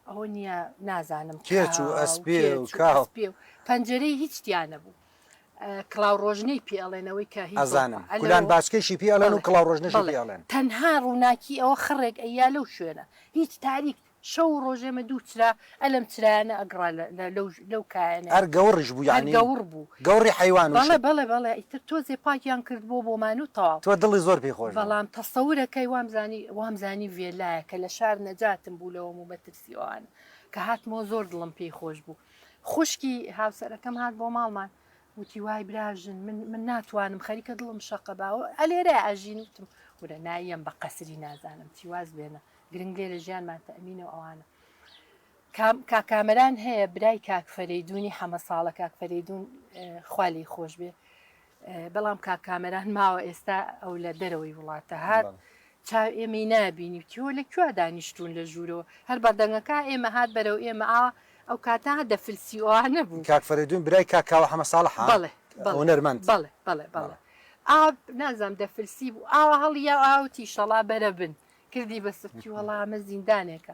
ئەوە نییە نازانم کێچ و ئەسپێ و کاو پەنجەرەی هیچیانە بوو کڵاو ڕۆژنەی پێڵێنەوەی کە ئەزانم کولان باشکەشی پێڵێن و کڵاو ڕۆژنەشی پێڵێن تەنها ڕووناکی ئەوە خڕێک ئەیا لەو شوێنە هیچ تاریک شەو ڕۆژێمە دوو چرا ئەلم چرایانە ئەگڕا لەو کایانە هەر گەوڕش بوو یعنی گەور بوو گەوڕی حیوان بەڵێ ئیتر تۆزێ پاکیان کرد بۆ بۆمان و تەواو تۆ دڵی زۆر پێی خۆش بەڵام تەسەورەکەی وامزانی وێلایە کە لە شار نەجاتم بوو لەوە و بەترسیوانە کە هاتمەوە زۆر دڵم پێی خۆش بوو خوشکی هاوسەرەکەم هات بۆ ماڵمان وتی وای براژن من ناتوانم خەریکە دڵم شەقە باوە ئەلێرە ئاژین وتم وەرە نایەم بە قەسری نازانم تیواز بێنە گرنگ لێ لە ژیانمان تەمینە و ئەوانە کاکامەران هەیە برای کاکفەرەیدونی حەمە ساڵە کاکفەرەیدون خوالی خۆش بێ بەڵام کاکامەران ماوە ئێستا ئەو لە دەرەوەی وڵاتە هات چاو ئێمەی نابینی تیۆ لە کوێ دانیشتون لە ژوورەوە هەر بەردەنگەکە ئێمە هات بەرەو ئێمە ئاوە ئەو کاتا دەفلسیوانە بوو کاکفەرەیدون برای کاکاوە حەمە ساڵح هونەرمەند بەڵێ ئاو نازام دەفلسی بوو ئاوە هەڵیا ئاوتی شەڵا بەرە بن کردی بەسفتی وەڵا ئەمە زیندانێکە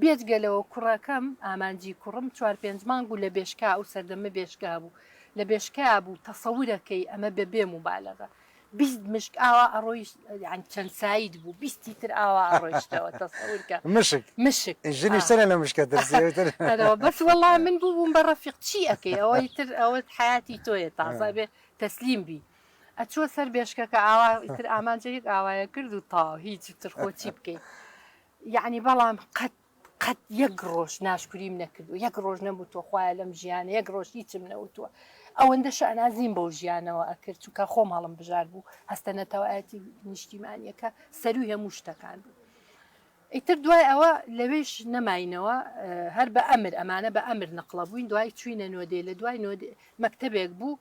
بێجگەلەوە کوڕەکەم ئامانجی کوڕم 4-5 مانگ بوو لە بێشکا و سەردەمە بێشکا بوو لە بێشکا بوو تەسەورەکەی ئەمە بەبێ مبالەغە 20 مشک ئاوا ئەڕۆی چەند ساید بوو 20 تر ئاوا ئەڕۆیشتەوە تەسەورکە مشک ژنی سەرە لە مشکە دەرسێتر بەس وەڵا من بووم بە ڕەفیق چی ئەەکەی ئەوەی تر ئەوە حیاتی تۆیە تازە بێ تەسلیم بی ئەچوە سەر بێشکەکە ئاوا تر ئامانجەیەک ئاوایە کرد و تاو هیچ تر خۆچی بکەیت یعنی بەڵام قەت یەک ڕۆژ ناشکریم نەکردو یەک ڕۆژ نەبوو تۆ خوایە لەم ژیانە یەک ڕۆژ هیچم نەوتووە ئەوەندە شەنازیم بەو ژیانەوە ئەکرد چونکە خۆم هەڵم بژار بوو هەستە نەتەوایەتی نیشتیمانیەکە سەروی هەموو شتەکان بوو ئیتر دوای ئەوە لەوێش نەماینەوە هەر بە ئەمر ئەمانە بە ئەمر نەقڵە بووین دوای چوینە نۆدێ لە دوای مەکتەبێک بوو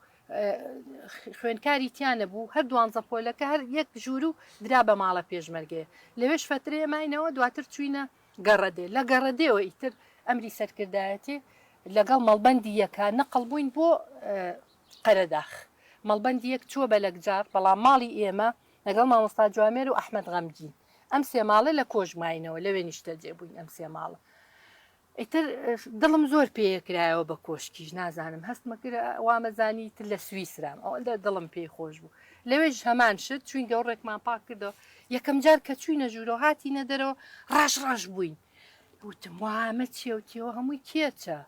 خوێنکاری تیانە بوو هەر 12 پۆلەکە هەر یەک ژوور و درا بە ماڵە پێشمەرگەیە لەوێش فترێ ماینەوە دواتر چوینە گەڕەدێ لە گەڕەدێەوە ئیتر ئەمری سەرکردایەتی لەگەڵ مەڵبەندی یەکە نەقڵ بووین بۆ قەرەداخ مەڵبەندی یەک چووە بە لەکجار بەڵام ماڵی ئێمە لەگەڵ مامۆستا جوامێر و ئەحمەد غەمگین ئەم سێ ماڵە لە کۆژماینەوە لەوێ نیشتە جێبووین ئەم سێ ماڵە ئیتر دڵم زۆر پێیەکرایەوە بە کۆشکیش نازانم هەستمە کرد وامەزانی تر لە سویسرام ئەوەندە دڵم پێی خۆش بوو لەوێش هەمان شت چوین گەوڕێکمان پاک کردەوە یەکەم جار کە چوینە ژوورۆ هاتیینە دەرەوە ڕاش بووین وتم وامە چێوتیەوە هەمووی کێچە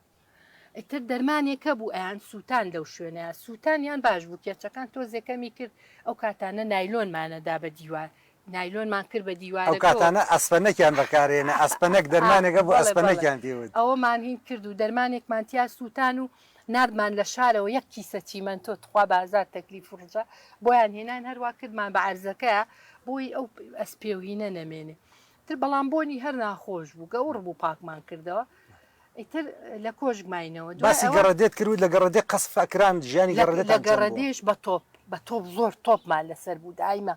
ئیتر دەرمانێکە بوو ئەیان سووتان لەو شوێنە سووتانیان باش بوو کێچەکان تۆزێکەکەمی کرد ئەو کاتانە نایلۆنمانەدا بە دیوار نایلۆنمان کرد بە دیوار ئەو کاتانە ئەسپەنەکیان بەکارێنە ئەسپەنەک دەرمانێکە بۆ ئەسپەنەکیان پێوت ئەوەمان هین کرد و دەرمانێکمانتیا سووتان و نردمان لە شارەوە یەک کیسە چیمەن تۆ تخوا بازار تەکلیف ڕژە بۆیان هێنان هەروە کردمان بە عەرزەکەیە بۆی ئەو ئەسپێوهینە نەمێنێ تر بەڵام بۆنی هەر ناخۆش بوو گەور بوو پاکمان کردەوە ئیتر لە کۆژگماینەوە باسی گەڕەدێت کردوت لە گەڕەدێ قەسفەکران ژیانی گەڕەدێت لە گەڕەدێش بە تۆپ زۆر تۆپمان لەسەر بوو دایمە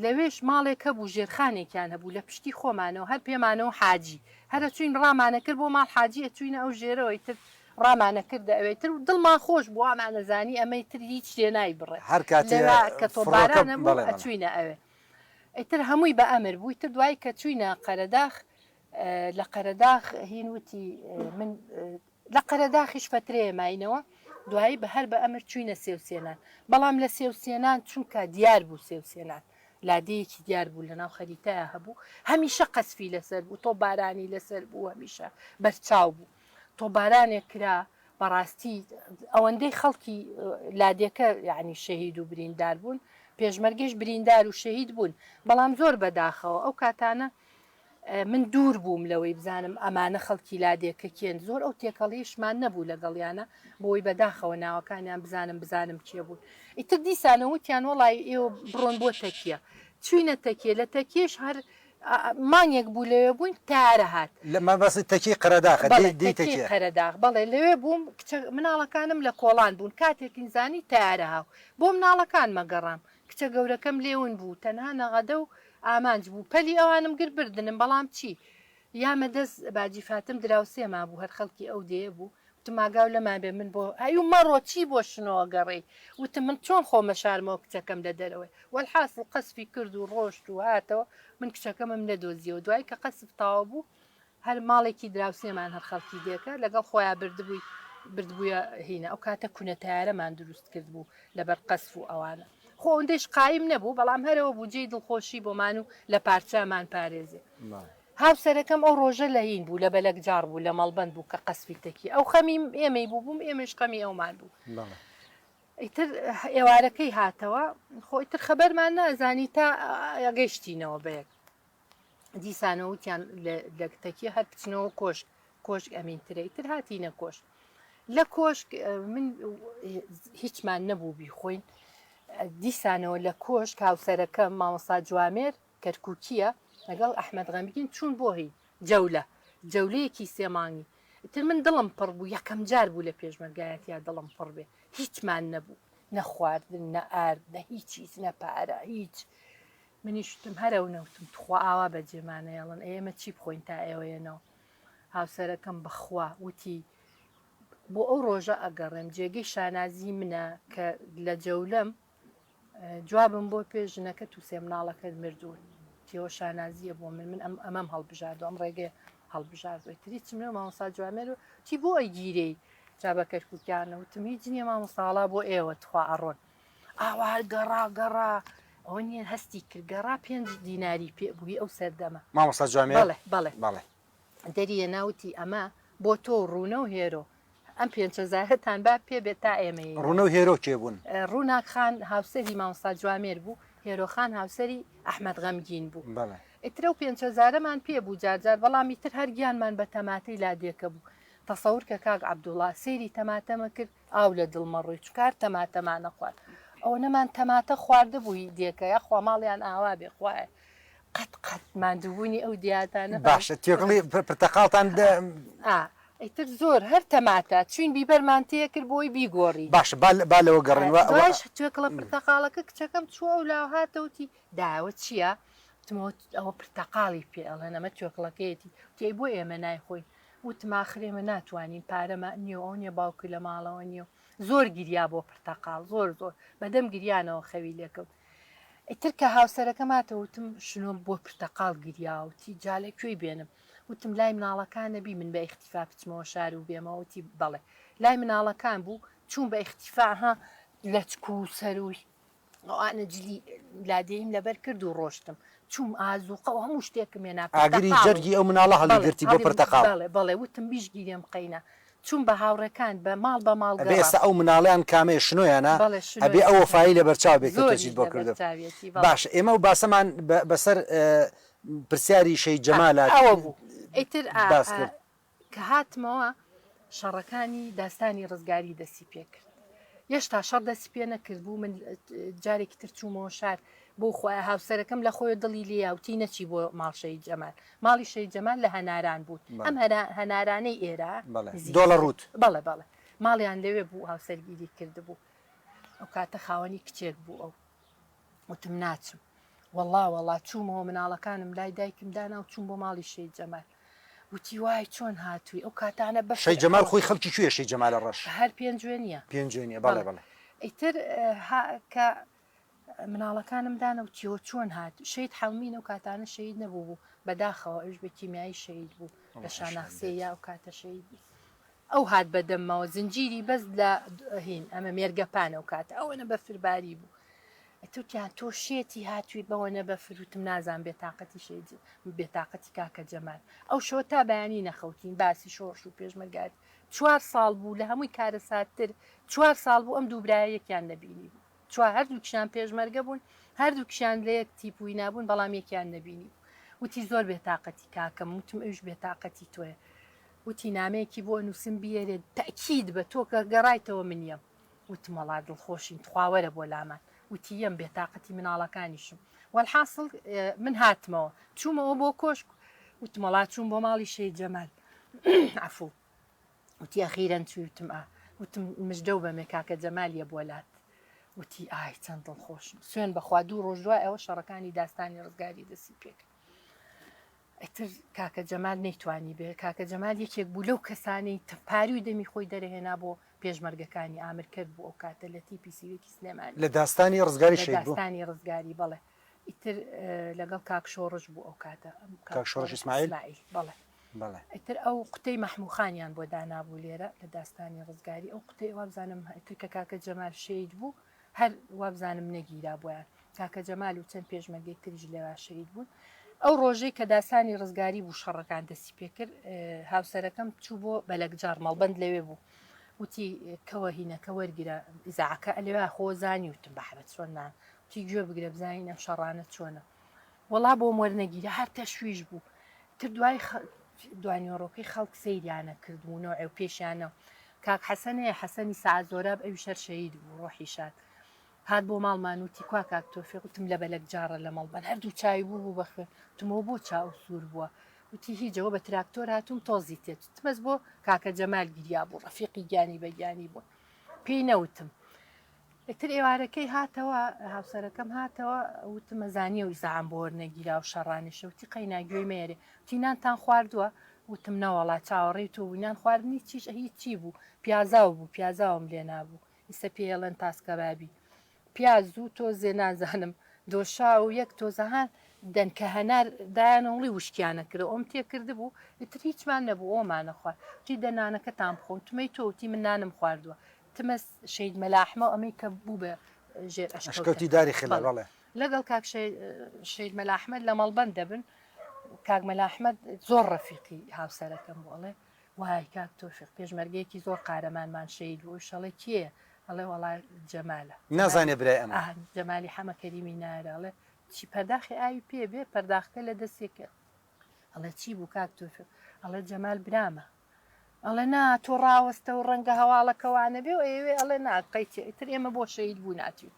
لەوێش ماڵێکە بوو ژێرخانێکیان هەبوو لە پشتی خۆمانەوە هەر پێمانەوە حاجی هەرە چوین ڕامانە کرد بۆ ماڵ حاجی ئەچوینە ئەو ژێرەوەی تر ڕامانە کردە ئەوێتر و دڵمان خۆش بوو ئامانەزانی ئەمەی تر هیچ شتێ نایبڕێ هەر کاتێ کە تۆبارانە بوو ئەچوینە ئەوێ ئیتر هەمووی بە ئەمر بوو تر دوای کە چوینە قەرەداخ لە قەرەداخ هینوتی من لە قەرەداخیش فترەیە ماینەوە دوایی بە هەر بە ئەمر چوینە سێوسێنان بەڵام لە سێوسێنان چونکە دیار بوو سێوسێنان لادەیەکی دیار بوو لە ناو خەریتایە هەبوو هەمیشە قەسفی لەسەر بوو تۆ بارانی لەسەر بوو هەمیشە بەرچاو بوو تۆ بارانێک کرا بەڕاستی ئەوەندەی خەڵکی لادێکە یعنی شەهید و بریندار بوون پێشمەرگەش بریندار و شەهید بوون بەڵام زۆر بەداخەوە ئەو کاتانە من دوور بووم لەوەی بزانم ئەمانە خەڵکی لادێکە کێن زۆر ئەو تێکەڵیشمان نەبوو لەگەڵیانە بۆی بەداخەوە ناوەکانیان بزانم کێ بوون ئیتر دیسانەوتیان وڵی ئێوە بڕۆن بۆ تەکیە چوینە تەکیە لە تەکیێش هەر مانگێک بوو لەوێ بووین تارە هات لەمە بەسی تەکی قەرەداخە قەرەداغ بەڵێ لەوێ بووم مناڵەکانم لە کۆڵان بوون کاتێکی زانی تارە هاو بۆ مناڵەکان مەگەڕام کچە گەورەکەم لێون بوو تەنها نەغەدە و ئامانج بوو پەلی ئەوانم گر بردنم بەڵام چی یامە دەست باجیفاتم دراوسێما بوو هەر خەڵکی ئەو دێ بوو وتماگاو لەمان بێ من بۆ هەیو مەڕۆ چی بۆ شنەوە گەڕێ وتم من چۆن خۆمە شارمەوە کچەکەم لە دەرەوەی وەحاصل قەسفی کرد و ڕۆشت و هاتەوە من کچەکەمم نەدۆزیەوە دوای کە قەسف تاوا بوو هەر ماڵێکی دراوسێمان هەر خەڵکی دێکە لەگەڵ خۆیان بردبووە هینە ئەو کاتە کونەتارەمان دروست کرد بوو لەبەر قەسف و ئەوانە خۆ ئەوەندەش قایم نەبوو بەڵام هەرەوە بوو جێی دڵخۆشی بۆمان و لە پارچامان پارێزێ هاوسەرەکەم ئەو ڕۆژە لە هین بوو لە بەلەک جار بوو لە مەڵبەند بوو کە قەسفی تەکی ئەو خەمی ئێمەی بووبووم ئێمەش خەمی ئەومان بوو ئیتر ئێوارەکەی هاتەوە خۆیتر خەبەرمان نازانی تا گەیشتینەوە بەیەک دیسانەوتیان لە تەکی هەر بچنەوە کۆشک ئەمینترە ئیتر هاتیینە کۆشک لە کۆشک من هیچمان نەبوو بیخۆین دیسانەوە لە کۆشک هاوسەرەکەم مامۆستا جوامێر کەرکووکیە لەگەڵ ئەحمەد غەمگین چوون بۆهی جەولەیەکی سێمانی تر من دڵم پڕ بوو یەکەم جار بوو لە پێشمەرگایەتیا دڵم پڕ بێ هیچمان نەبوو نە خواردن نە ئارد نە هیچیز نە پارە هیچ منیشتم هەرەو نەوتم تخوا ئاوا بە جێمانەیەڵن ئێمە چی بخۆین تا ئێوەیەنەوە هاوسەرەکەم بەخوا وتی بۆ ئەو ڕۆژە ئەگەڕێم جێگەی شانازی منە کە لە جەولەم جوابم بۆ پێژنەکە تو سێ مناڵەکەت مردوون تێوە شانازیە بۆ من ئەمەم هەڵبژاردو ئەم ڕێگەی هەڵبژاردوی تری چمە مامۆستا جوامێر و تی بۆ ئەیگیرەی جابە کەرکووکیانەوتم هیچ نییە مامۆستاڵا بۆ ئێوە تخوا ئەڕۆن ئاوا گەڕا ئەوە نیە هەستی کرد گەڕا 5 دیناری پێ بووی ئەو سەردەمە مامۆستا جوامێر بەڵێ دەریە ناوتی ئەمە بۆ تۆ ڕوونە و هێرۆ ئەم 500هتان با پێ بێت تا ئێمە ڕوونە و هێرۆ کێ بوون ڕووناکخان هاوسەری مامۆستا جوامێر بوو هێرۆخان هاوسەری ئەحمەد غەمگین بوو ئیترە و 500مان پێ بوو جارجار بەڵامی تر هەرگیانمان بە تەماتەی لادێکە بوو تەسەور کە کاک عەبدوڵڵا سەیری تەماتەمە کرد ئاو لە دڵمەڕۆی چکار تەماتەمانە خوارد ئەوە نەمان تەماتە خواردە بووی دێکەیە خوا ماڵیان ئاوا بێ خوایە قەت ماندووبوونی ئەو دیاتانە باشە تێکڵی پرتەقاڵتان ئیتر زۆر هەر تەماتە چوین بیبەرمان تەیە کرد بۆی بیگۆڕی باش با لەوە گەڕێنەوە توێکڵە پرتەقاڵەکە کچەکەم چوە و لاو هاتەوتی داوە چییە؟ ئەوە پرتەقاڵی پێ ئەڵێن ئەمە توێکڵەکەیەتی تێی بۆ ئێمە نایخۆین وتماخرێمە ناتوانین پارەمە نییە ئەو نیە باوکی لە ماڵەوە نییە زۆر گریا بۆ پرتەقاڵ زۆر بەدەم گریانەوە خەوی لێکەوت ئیتر کە هاوسەرەکەماتەوتم شنۆ بۆ پرتەقاڵ گریاوتی جالێک کوێی بێنم وتم لای مناڵەکانە بی من بە ئیختیفا بچمەوە شار و بێمەوەتی بەڵێ لای مناڵەکان بوو چوون بە ئیختیفاها لە چکو و سەروی ئەوانە جلی لادەیم لەبەر کرد و ڕۆشتم چوم ئازوقەوە هەموو شتێکم هێنا ئاگری جەرگی ئەو مناڵە هەڵیگرتی بۆ پرتەقاڵ بەڵێ وتم بیشگیرێم قەینە چوون بە هاوڕەکان بە ماڵ بە ماڵ ئێستا ئەو مناڵیان کامەیە شنۆیانە ئەبێ ئەوە فایی لە بەرچاو بێت تەجید بۆ کردو باش ئێمە و باسەمان بەسەر پرسیاری شەی جەمالات ئەوە بوو ئیتر کە هاتمەوە شەڕەکانی داستانی ڕزگاری دەسی پێ کرد هێشتا شەڕ دەسی پێ نەکرد بوو من جارێکی تر چوومەوە شار بۆ خۆی هاوسەرەکەم لە خۆی دڵی لێیاوتی نەچی بۆ ماڵشەی جەمال ماڵی شەی جەمال لە هەناران بوو ئەم هەنارانەی ئێرە دۆڵە ڕوت بەڵێ ماڵیان لەوێ بوو هاوسەرگیری کرد بوو ئەو کاتە خاوەنی کچێک بوو ئەو وتم ناچم وەڵا چوومەوە مناڵەکانم لای دایکم دانا و چوون بۆ ماڵی شەی جەمال وتی وای چۆن هاتووی ئەو کاتانە بە شەی جەمال خۆی خەڵکی کوێ شەی جەمالە ڕەش هەر پێنجوێ نییە بەڵێ ئیتر کە مناڵەکانم دانا و تیۆ چۆن هات شەید حەومینە و کاتانە شەید نەبوو بوو بەداخەوە ئەوش بە کیمیایی شەید بوو لە شانەخسەیە و کاتە شەید بوو ئەو هات بەدەمەوە زنجیری بەس لە هین ئەمە مێرگەپانە و کاتە ئەوەنە بەفرباری بوو توتیان تۆ شێتی هاتووی بەوەنە بەفروتم نازان بێتاقەتی کاکە جەمال ئەو شۆ تا بەیانی نەخەوتین باسی شۆڕش و پێشمەرگات 4 ساڵ بوو لە هەمووی کارە ساتر 4 ساڵ بوو ئەم دووبرایەکیان نەبینی بوو چوار هەردوو کشان پێشمەرگە بوون هەردوو کشان لە یەک تیپووی نابوون بەڵام یەکیان نەبینی وتی زۆر بێتاقەتی کاکەم وتم ئەوش بێتاقەتی تۆیە وتی نامەیەکی بۆ نووسم بێرێ تەکید بە تۆ کە گەڕایتەوە من یەم وتم وەڵا دڵخۆشین تخواوەرە بۆ لامان وتی یەم بێتاقەتی مناڵەکانیشم والحاصل من هاتمەوە چوومەوە بۆ کۆشک وتم وەڵا چوون بۆ ماڵی شەید جەمال عفو وتی ئەخیرەن چوتم وتم مژدە و بەمێ کاکە جەمالیە بۆلات وتی ئای چەند دڵخۆشم سوێن بەخوا دوو ڕۆژ دوای ئەوە شەڕەکانی داستانی ڕزگاری دەسی پێکرد ئەتر کاکە جەمال نەیتوانی بێ کاکە جەمال یەکێک بوو لەو کەسانەی پاری و دەمی خۆی دەرەهێنا بۆ پێشمەرگەکانی ئامرکرد بوو ئەو کاتە لە تیپی سیوێکی سلێمانی لە داستانی ڕزگاری شەید بوو داستانی ڕزگاری بەڵێ ئیتر لەگەڵ کاک شۆڕش بوو ئەو کاتە کاک شۆڕش ئیسماعیل بەڵێ بەڵێ ئیتر ئەو قوتەی مەحموخانیان بۆ دانابوو لێرە لە داستانی ڕزگاری ئەو قوتەی وابزانم ئیتر کە کاکە جەمال شەید بوو هەر وابزانم نەگیرا بۆیان کاکە جەمال و چەند پێشمەرگەی تریژ لێوا شەید بوون ئەو ڕۆژەی کە داسانی ڕزگاری بوو شەڕەکان دەستی پێکرد هاوسەرەکەم چوو بۆ بەلەکجار مەڵبەند لەوێ بوو وتی کەوە هینەکە وەرگرە ئیزاعەکە ئەلێوا خۆزانی وتم بەحرەت چۆن نان وتی گوێ بگرە بزانین ئەم شەڕانە چۆنە وەڵا بۆ وەرنەگیرە هەر تەشویش بوو تر دوانیۆڕۆکەی خەڵک سەیریانە کردبوونەوە ئەو پێشیانە کاک حەسەنەیە حەسەنی سەعات زۆراب ئەوی شەر شەهید بوو ڕۆحی شاد هات بۆ ماڵمان وتی کوا کاک تۆفیق وتم لە بەلەکجارە لە مەڵبەن هەردوو چاوی بوو بەخێ وتمەوە بۆ چاو سوور بووە وتی هیچەوە بە تراکتۆر هاتووم تۆزی تێت تمەس بۆ کاکە جەمال گریا بوو ڕەفیقی گیانی بەگیانی بوو پێی نەوتم ئتر ئێوارەکەی هاتەوە هاوسەرەکەم هاتەوە وتمە زانیە و ئیزعام بۆ وەرنەگیرا و شەڕانیشە وتی قەینا گوێی مێرێ وتی نانتان خواردووە وتم نەوەڵا چاوەڕێی تۆ بووینان خواردنی چیش هیچ چی بوو پیازاو بوو پیازاوم لێ نابوو ئیسە پێڵەن تاسکە بابی پیاز و تۆزێ نازانم دۆشا و یەک تۆزەهان دەنکە هەنار دایانەوڵی وشکیانە کرد ئەوم تێکرد بوو ئتر هیچمان نەبوو ئەومانە خوارد تی دەنانەکە تام بخۆن تومەی تۆوتی من نانم خواردووە تمەس شەید مەلاحمە ئەمەی کە بوو بە ژێر ئەشکەوتی داری خلال بەڵێ لەگەڵ کاک شەید مەلاحمەد لە مەڵبەند دەبن کاک مەلاحمەد زۆر ڕەفیقی هاوسەرەکەم بۆڵێ وای کاک تۆفیق پێشمەرگەیەکی زۆر قارەمانمان شەید بوو شەڵێ کێ ئەڵێ وەڵای جەمالە نازانێ برای ئەمە جەمالی حەمە کەریمی نارەڵێ چی پەرداخی ئاوی پێ بێ پەرداخەکە لە دەستێکە ئەڵێ چی بوو کاک تۆفیق ئەڵێ جەمال برامە ئەڵێ نا تۆ ڕاوەستە و ڕەنگە هەواڵەکەوانە بێ و ئێوێ ئەڵێ ناقەیتێ ئیتر ئێمە بۆ شەید بوو ناتوین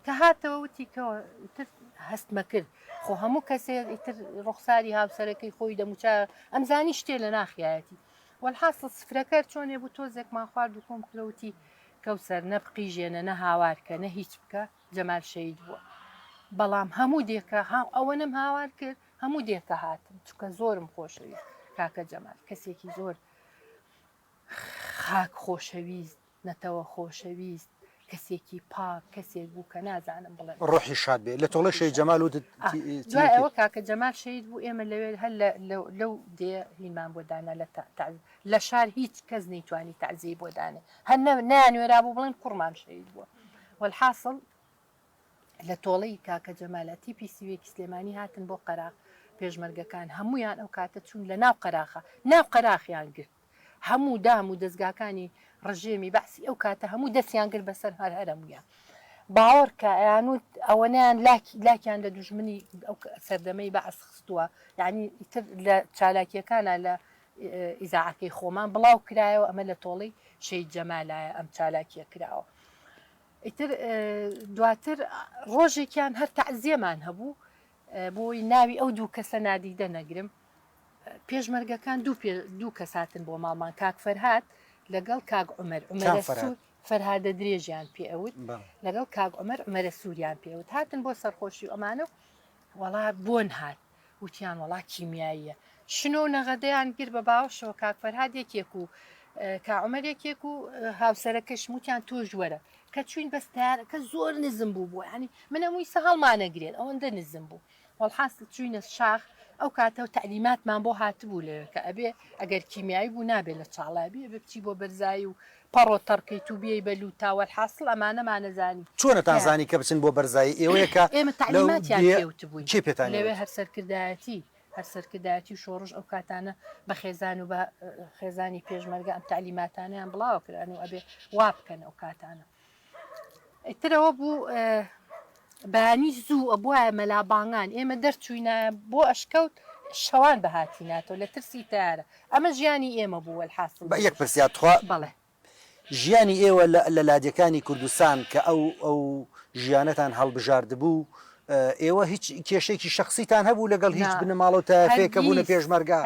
کە هاتەوە وتیکەوە ئیتر هەستمە کرد خۆ هەموو کەسێ ئیتر ڕوخساری هاوسەرەکەی خۆی دەموچە ئەمزانی شتێ لە ناخیایەتی والحاصل سفرەکە چۆنێ بوو تۆزێکمان خوارد و کۆم کرەوتی کەوسەر نە بقیژێنە نە هاوارکە نە هیچ بکە جەمال شەید بووە بەڵام هەموو دێکە ئەوە نەم هاوار کرد هەموو دێکە هاتم چکە زۆرم خۆشەویست کاکە جەمال کەسێکی زۆر خاک خۆشەویست نەتەوە خۆشەویست کەسێکی پاک کەسێک بوو کە نازانم بڵێ ڕۆحی شاد بێ لە تۆڵە شەید جەمال و دوای ئەوە کاکە جەمال شەید بوو ئێمە لەوێ هەر لەو دێ هینمان بۆ دانا لە شار هیچ کەس نەیتوانی تەعزیە بۆ دانێ هەر نانوێرا بوو بڵێن کوڕمان شەید بووە والحاصل لە تۆڵەی کاکە جەمالە تیپی سیوێکی سلێمانی هاتن بۆ قەراق پێشمەرگەکان هەمویان ئەو کاتە چوون لە ناو قەراخە ناو قەراخیان گرت هەموو دام و دەستگاکانی ڕژێمی بەعسی ئەو کاتە هەموو دەستیان کرد بەسەر هەرهەرەمویان باوەڕ کە ئەیانوت ئەوەنیان لاکیان لە دوژمنی ئەو سەردەمەی بەعس خستووە یعنی ئیتر لە چالاکیەکانە لە ئیزاعەکەی خۆمان بڵاو کرایەوە ئەمە لە تۆڵەی شەید جەمالایە ئەم چالاکیە کراوە ئیتر دواتر ڕۆژێکیان هەر تەعزیەمان هەبوو بۆی ناوی ئەو دوو کەسە نادیدە نەگرم پێشمەرگەکان دوو کەس هاتن بۆ ماڵمان کاک فەرهاد لەگەڵ کاک عومەر فەرهادە درێژیان پێ ئەوت لەگەڵ کاک عومەر عومەرە سووریان پێوت هاتن بۆ سەرخۆشی ئەمانە وەڵا بۆن هات وتیان وەڵا کیمیاییە شنۆ نەغەدەیان گر بە باوەشەوە کاک فەرهاد یەکێک و کا عومەر یەکێک و هاوسەرەکەش وتیان تۆ ژوەرە کە چوین بەستارەکە زۆر نزم بوو بوو ینی من هەمووی سە هەڵمانەگرێت ئەوەندە نزم بوو والحاصل چوینە شاخ ئەو کاتەوە تعلیماتمان بۆ هاتبوو لێ کە ئەبێ ئەگەر کیمیایی بوو نابێت لە چاڵابی ئەبێ بچی بۆ بەرزایی و پەڕۆ تەڕکەیت و بێی بەلو تاوەحاصل ئەمانەمانەزانی چۆنەتان زانی کە بچن بۆ بەرزایی ئێوەیەکە ئێمە تعلیماتیان پێوت بووین چی پێتان لەوێ هەر سەرکردایەتی هەر سەرکردایەتی و شۆڕژ ئەو کاتانە بە خێزان و بە خێزانی پێشمەرگە ئەم تعلیماتانیان بڵاو کران و ئەبێ وا بکەن ئەو کاتانە ئیترەوە بوو بانی زوو ئەبواە مەلابانگان ئێمە دەرچووینە بۆ ئەشکەوت شەوان بەهاتیناتەوە لە ترسی تارە ئەمە ژیانی ئێمە بووە الحاصل بە یەک پرسیاتخوا بەڵێ ژیانی ئێوە لە لادەکانی کوردستان کە ئەو ژیانەتان هەڵبژاردبوو ئێوە هیچ کێشێکی شخصیتان هەبوو لەگەڵ هیچ بنەماڵەوە تافێکە بوونە پێشمەرگا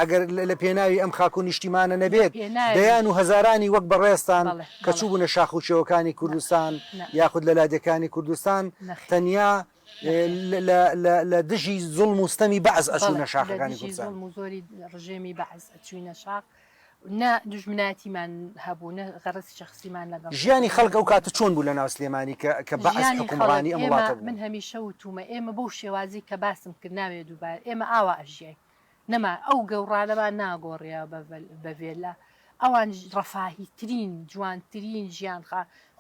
ئەگەر لە پێناوی ئەم خاک و نیشتیمانە نەبێت دەیان و هەزارانی وەک بەڕێستان کە چوو بوونە شاخوچەوەکانی کوردستان یاخود لە لادەکانی کوردستان تەنیا لە دژی زوڵم و ستەمی بەعز ئەچوونە شاخەکانی کوردستان و زۆری ڕژێمی بەعز ئەچوینە شاخ نا دژمناتیمان هەبوو نە غەرەزی شخصیمان لەگەڵ ژیانی خەڵک ئەو کاتە چۆن بوو لە ناو سلێمانی کە بەعز حکومڕانی ئەم وڵاتە بوو من هەمیشە وتومە ئێمە بەو شێوازی کە باسم کرد ناوێت دووبار ئێمە ئاوا ئەژیای نەما ئەو گەوڕانەمان ناگۆڕیا بەڤێلا ئەوان ڕەفاهی ترین جوانترین ژیان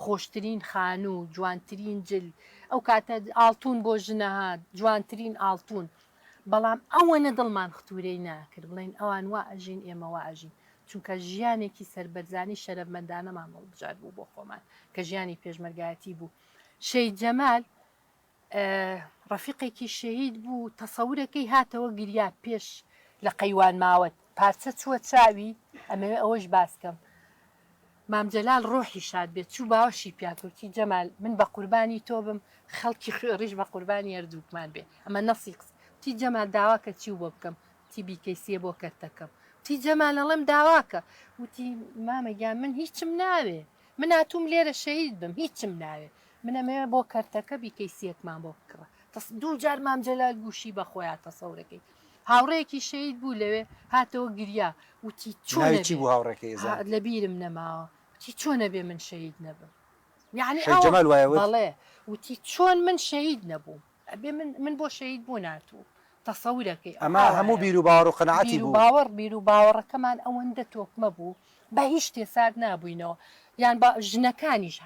خۆشترین خان و جوانترین جل ئەو کاتە ئاڵتون بۆ ژنەهات جوانترین ئاڵتون بەڵام ئەوەنە دڵمان ختورەی ناکرد بڵێن ئەوان وا ئەژین ئێمە وا ئەژین چونکە ژیانێکی سربەرزانی شەرەفمەندانەمان هەڵبژار بوو بۆ خۆمان کە ژیانی پێشمەرگایەتی بوو شەید جەمال ڕەفیقێکی شەهید بوو تەسەورەکەی هاتەوە گریا پێش لە قەیوان ماوەت پارچە چووە چاوی ئەمەوێ ئەوەش باسکەم مامجەلال ڕۆحی شاد بێت چوو باوەشی پیاکوتی جەمال من بە قوربانی تۆ بم خەڵکی خوێڕیش بە قوربانی هەردووکمان بێ ئەمە نەسی قس تی جەمال داواکە چی بۆ بکەم تی بیکەیسیە بۆ کەرتەکەم تی جەمال ئەڵێم داواکە وتی مامەگیان من هیچم ناوێ من هاتووم لێرە شەهید بم هیچم ناوێ من ئەمەوێ بۆ کەرتەکە بیکەیسیەکمان بۆ بکڕە دوو جار مامجەلال گوشی بەخۆیان تەسەورەکەی هاوڕەیەکی شەهید بوو لەوێ هاتەوە گریا وتی چۆنی بوو هاوڕێکەکەی لە بیرم نەماوە وتی چۆنە بێ من شەهید نەبم یعنی جەمال وایەوت بەڵێ وتی چۆن من شەهید نەبووم ئەبێ من بۆ شەهید بوو ناتوو تەسەورەکەی ئەمە هەموو بیر و باوەڕ و قەنەعەتی بوو بیر و باوەڕەکەمان ئەوەندە تۆکمە بوو بە هیچ تێسار نابووینەوە یان بە ژنەکانیش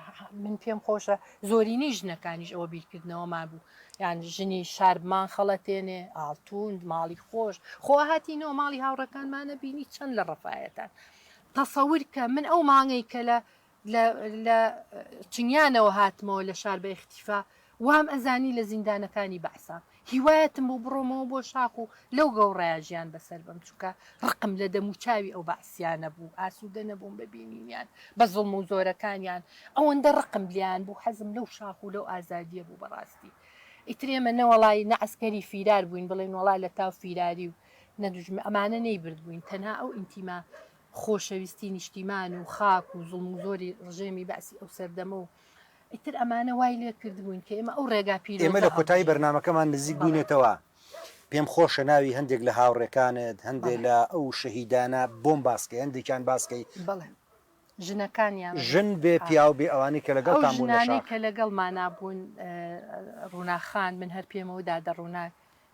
من پێم خۆشە زۆرینەی ژنەکانیش ئەوە بیرکردنەوەمان بوو یان ژنی شاربمان خەڵەتێنێ ئاڵتون ماڵی خۆش خۆ هاتینەوە ماڵی هاوڕەکانمانە بینی چەند لە ڕەفایەتان تەسەور کە من ئەو مانگەی کە لە چنگیانەوە هاتمەوە لە شار بە اختیفا وام ئەزانی لە زیندانەکانی بەعسام هیوایەتم بۆ بڕۆمەوە بۆ شاخ و لەو گەوڕایە ژیان بەسەر بم چووکە ڕقم لە دەم و چاوی ئەو بەعسیانە بوو ئاسوودە نەبووم ببینینیان بە زوڵم و زۆرەکانیان ئەوەندە ڕقم لیان بوو حەزم لەو شاخ و لەو ئازادیە بوو بەڕاستی ئیترێمە نەوەڵی نە ئەسکەری فیرار بووین بڵێن وڵای لە تاو فیراری و نەدوژمە ئەمانە نەیبرد بووین تەنها ئەو ئینتیما خۆشەویستی نیشتیمان و خاک و زوڵم و زۆری ڕژێمی باسی ئەو سەردەمە و ئیتر ئەمانە وای لێ کردبووین کە ئێمە ئەو ڕێگا پیر ئێمە لە کۆتایی بەرنمەکەمان نزیک بوونێتەوە پێم خۆشە ناوی هەندێک لە هاوڕێکانت هەندێک لە ئەو شەهیدانە بۆم باسکەی هەندێکیان باسکەی بڵێ ژنەکانیان ژن بێ پیاو بێ ئەوانەی کە لەگەڵ ژنانەی کە لەگەڵمانە بوون ڕووناخان من هەر پێمەوەدا دەڕوونا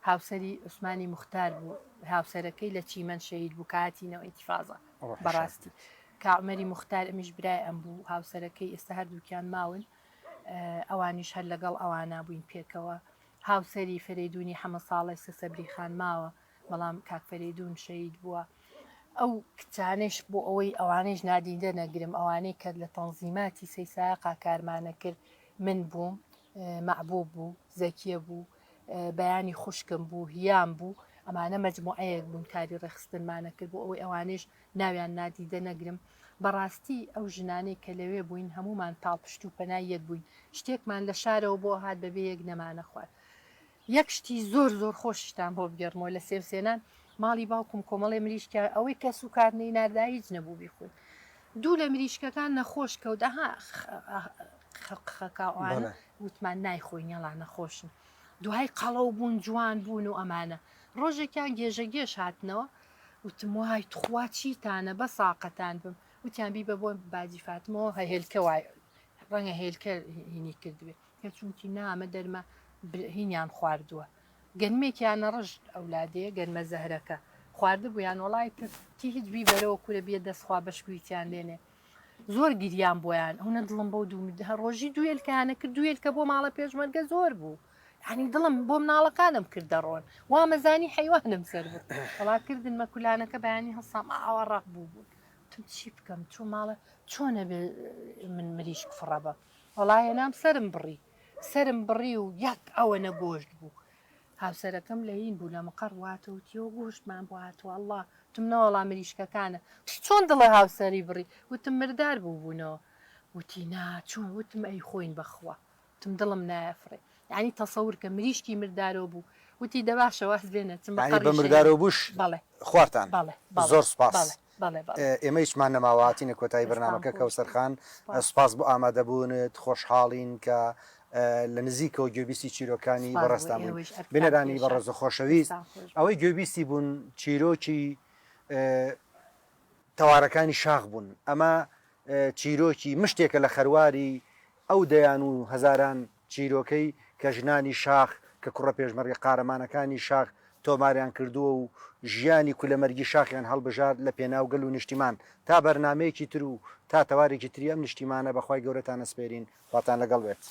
هاوسەری عوسمانی موختار بوو هاوسەرەکەی لە چیمەن شەهید بوو کاتینەوە ئیتیفازە بەڕاستی کاعمەری موختار ئەمیش برای ئەم بوو هاوسەرەکەی ئێستا هەردووکیان ماون ئەوانیش هەر لەگەڵ ئەوانە بووین پێکەوە هاوسەری فەرێدونی حەمە ساڵی سەبری خان ماوە بەڵام کاک فەرێدون شەهید بووە ئەو کچانش بۆ ئەوەی ئەوانەش نادیدە نەگرم ئەوانەی کە لە تەنزیماتی سەیساقا کارمانە کرد من بووم مەعبوب بوو زەکیە بوو بەیانی خوشکم بوو هیام بوو ئەمانە مەجموعەیەک بوون کاری ڕێخستنمانە کرد بۆ ئەوەی ئەوانش ناویان نادیدە نەگرم بەڕاستی ئەو ژنانەی کە لەوێ بووین هەمومان تاڵپشت و پەنایەک بووین شتێکمان لە شارەوە بۆ هات بەبێ یەک نەمانە خوارد یەک شتی زۆر زۆر خۆشتان بۆ بگەڕمەوە لە سێوسێنان ماڵی باوکم کۆمەڵێ مریشکە ئەوەی کە سوکارنەی ناردایی هیچ نەبوو بیخۆن دوو لە مریشکەکان نەخۆش کەوتەها خەکاوانە وتمان نایخۆین یەڵا نەخۆشن دوای قەڵەو بوون جوان بوون و ئەمانە ڕۆژێکیان گێژەگێش هاتنەوە وتم وای تخوا چیتانە بە ساقەتان بم وتیان بی بە بۆ باجی فاتمەوە هەهێلکە وای ڕەنگە هێلکە هینی کردوێ کە چونکی نامە دەرمە هینیان خواردووە گەنمێکیانە ڕژ ئەولادەیە گەنمە زەهرەکە خواردە بوویان وڵای تی هیچ بی بەرەوە کورە بێ دەستخوا بەشکویتیان لێنێ زۆر گریان بۆیان ئەوە دڵم بۆ دوو ڕۆژی دوێلکانە کرد دوێلکە بۆ ماڵە پێشمەرگە زۆر بوو ینی دڵم بۆ مناڵەکانم کردە ڕۆن وا مەزانی حیوانم سەر بوو وڵاکردن مەکولانەکە بەیانی هەسام ئاوا ڕاق بوو بوون تم چی بکەم چۆ ماڵە چۆنە بێ من مریشک فڕەبە وڵایە نام سرم بڕی سرم بڕی و یەک ئەوە نەگۆشت بوو هاوسەرەکەم لە هین بوو لە مقڕ واتەوتیەوە گۆشتمان بۆ هاتووە ئەڵڵا وتم نەوەڵام مریشکەکانە چۆن دڵە هاوسەری بڕی وتم مردار بوو بوونەوە وتی ناچۆن وتم ئەی خۆین بەخوا وتم دڵم نایەفڕێ یعنی تەسەور کە مریشکی مردارەوە بوو وتی دەباشە واز بێنە بە مردارەوە بووش بەڵێ خواردان زۆر سپاس بەڵێ ئێمە هیچمان نەماواتینە کۆتایی بەرنامەکە کەوسەرخان سپاس بۆ ئامادەبوونت خۆشحاڵین کە لە نزیکەوە گوێبیستی چیرۆکانی بەڕێستان بنەرانی بە ڕێز و خۆشەویست ئەوەی گوێبیستی بوون چیرۆکی تەوارەکانی شاخ بوون ئەمە چیرۆکی مشتێکە لە خەرواری ئەو دەیان و هەزاران چیرۆکەی کە ژنانی شاخ کە کوڕە پێشمەرگە قارەمانەکانی شاخ تۆماریان کردووە و ژیانی کولەمەرگی شاخیان هەڵبژار لە پێناوگەل و نیشتیمان تا بەرنمەیەکی تر و تا تەوارێکی تری ئەم نیشتیمانە بەخوای گەورەتان ئەسپێرین واتان لەگەڵ بێت.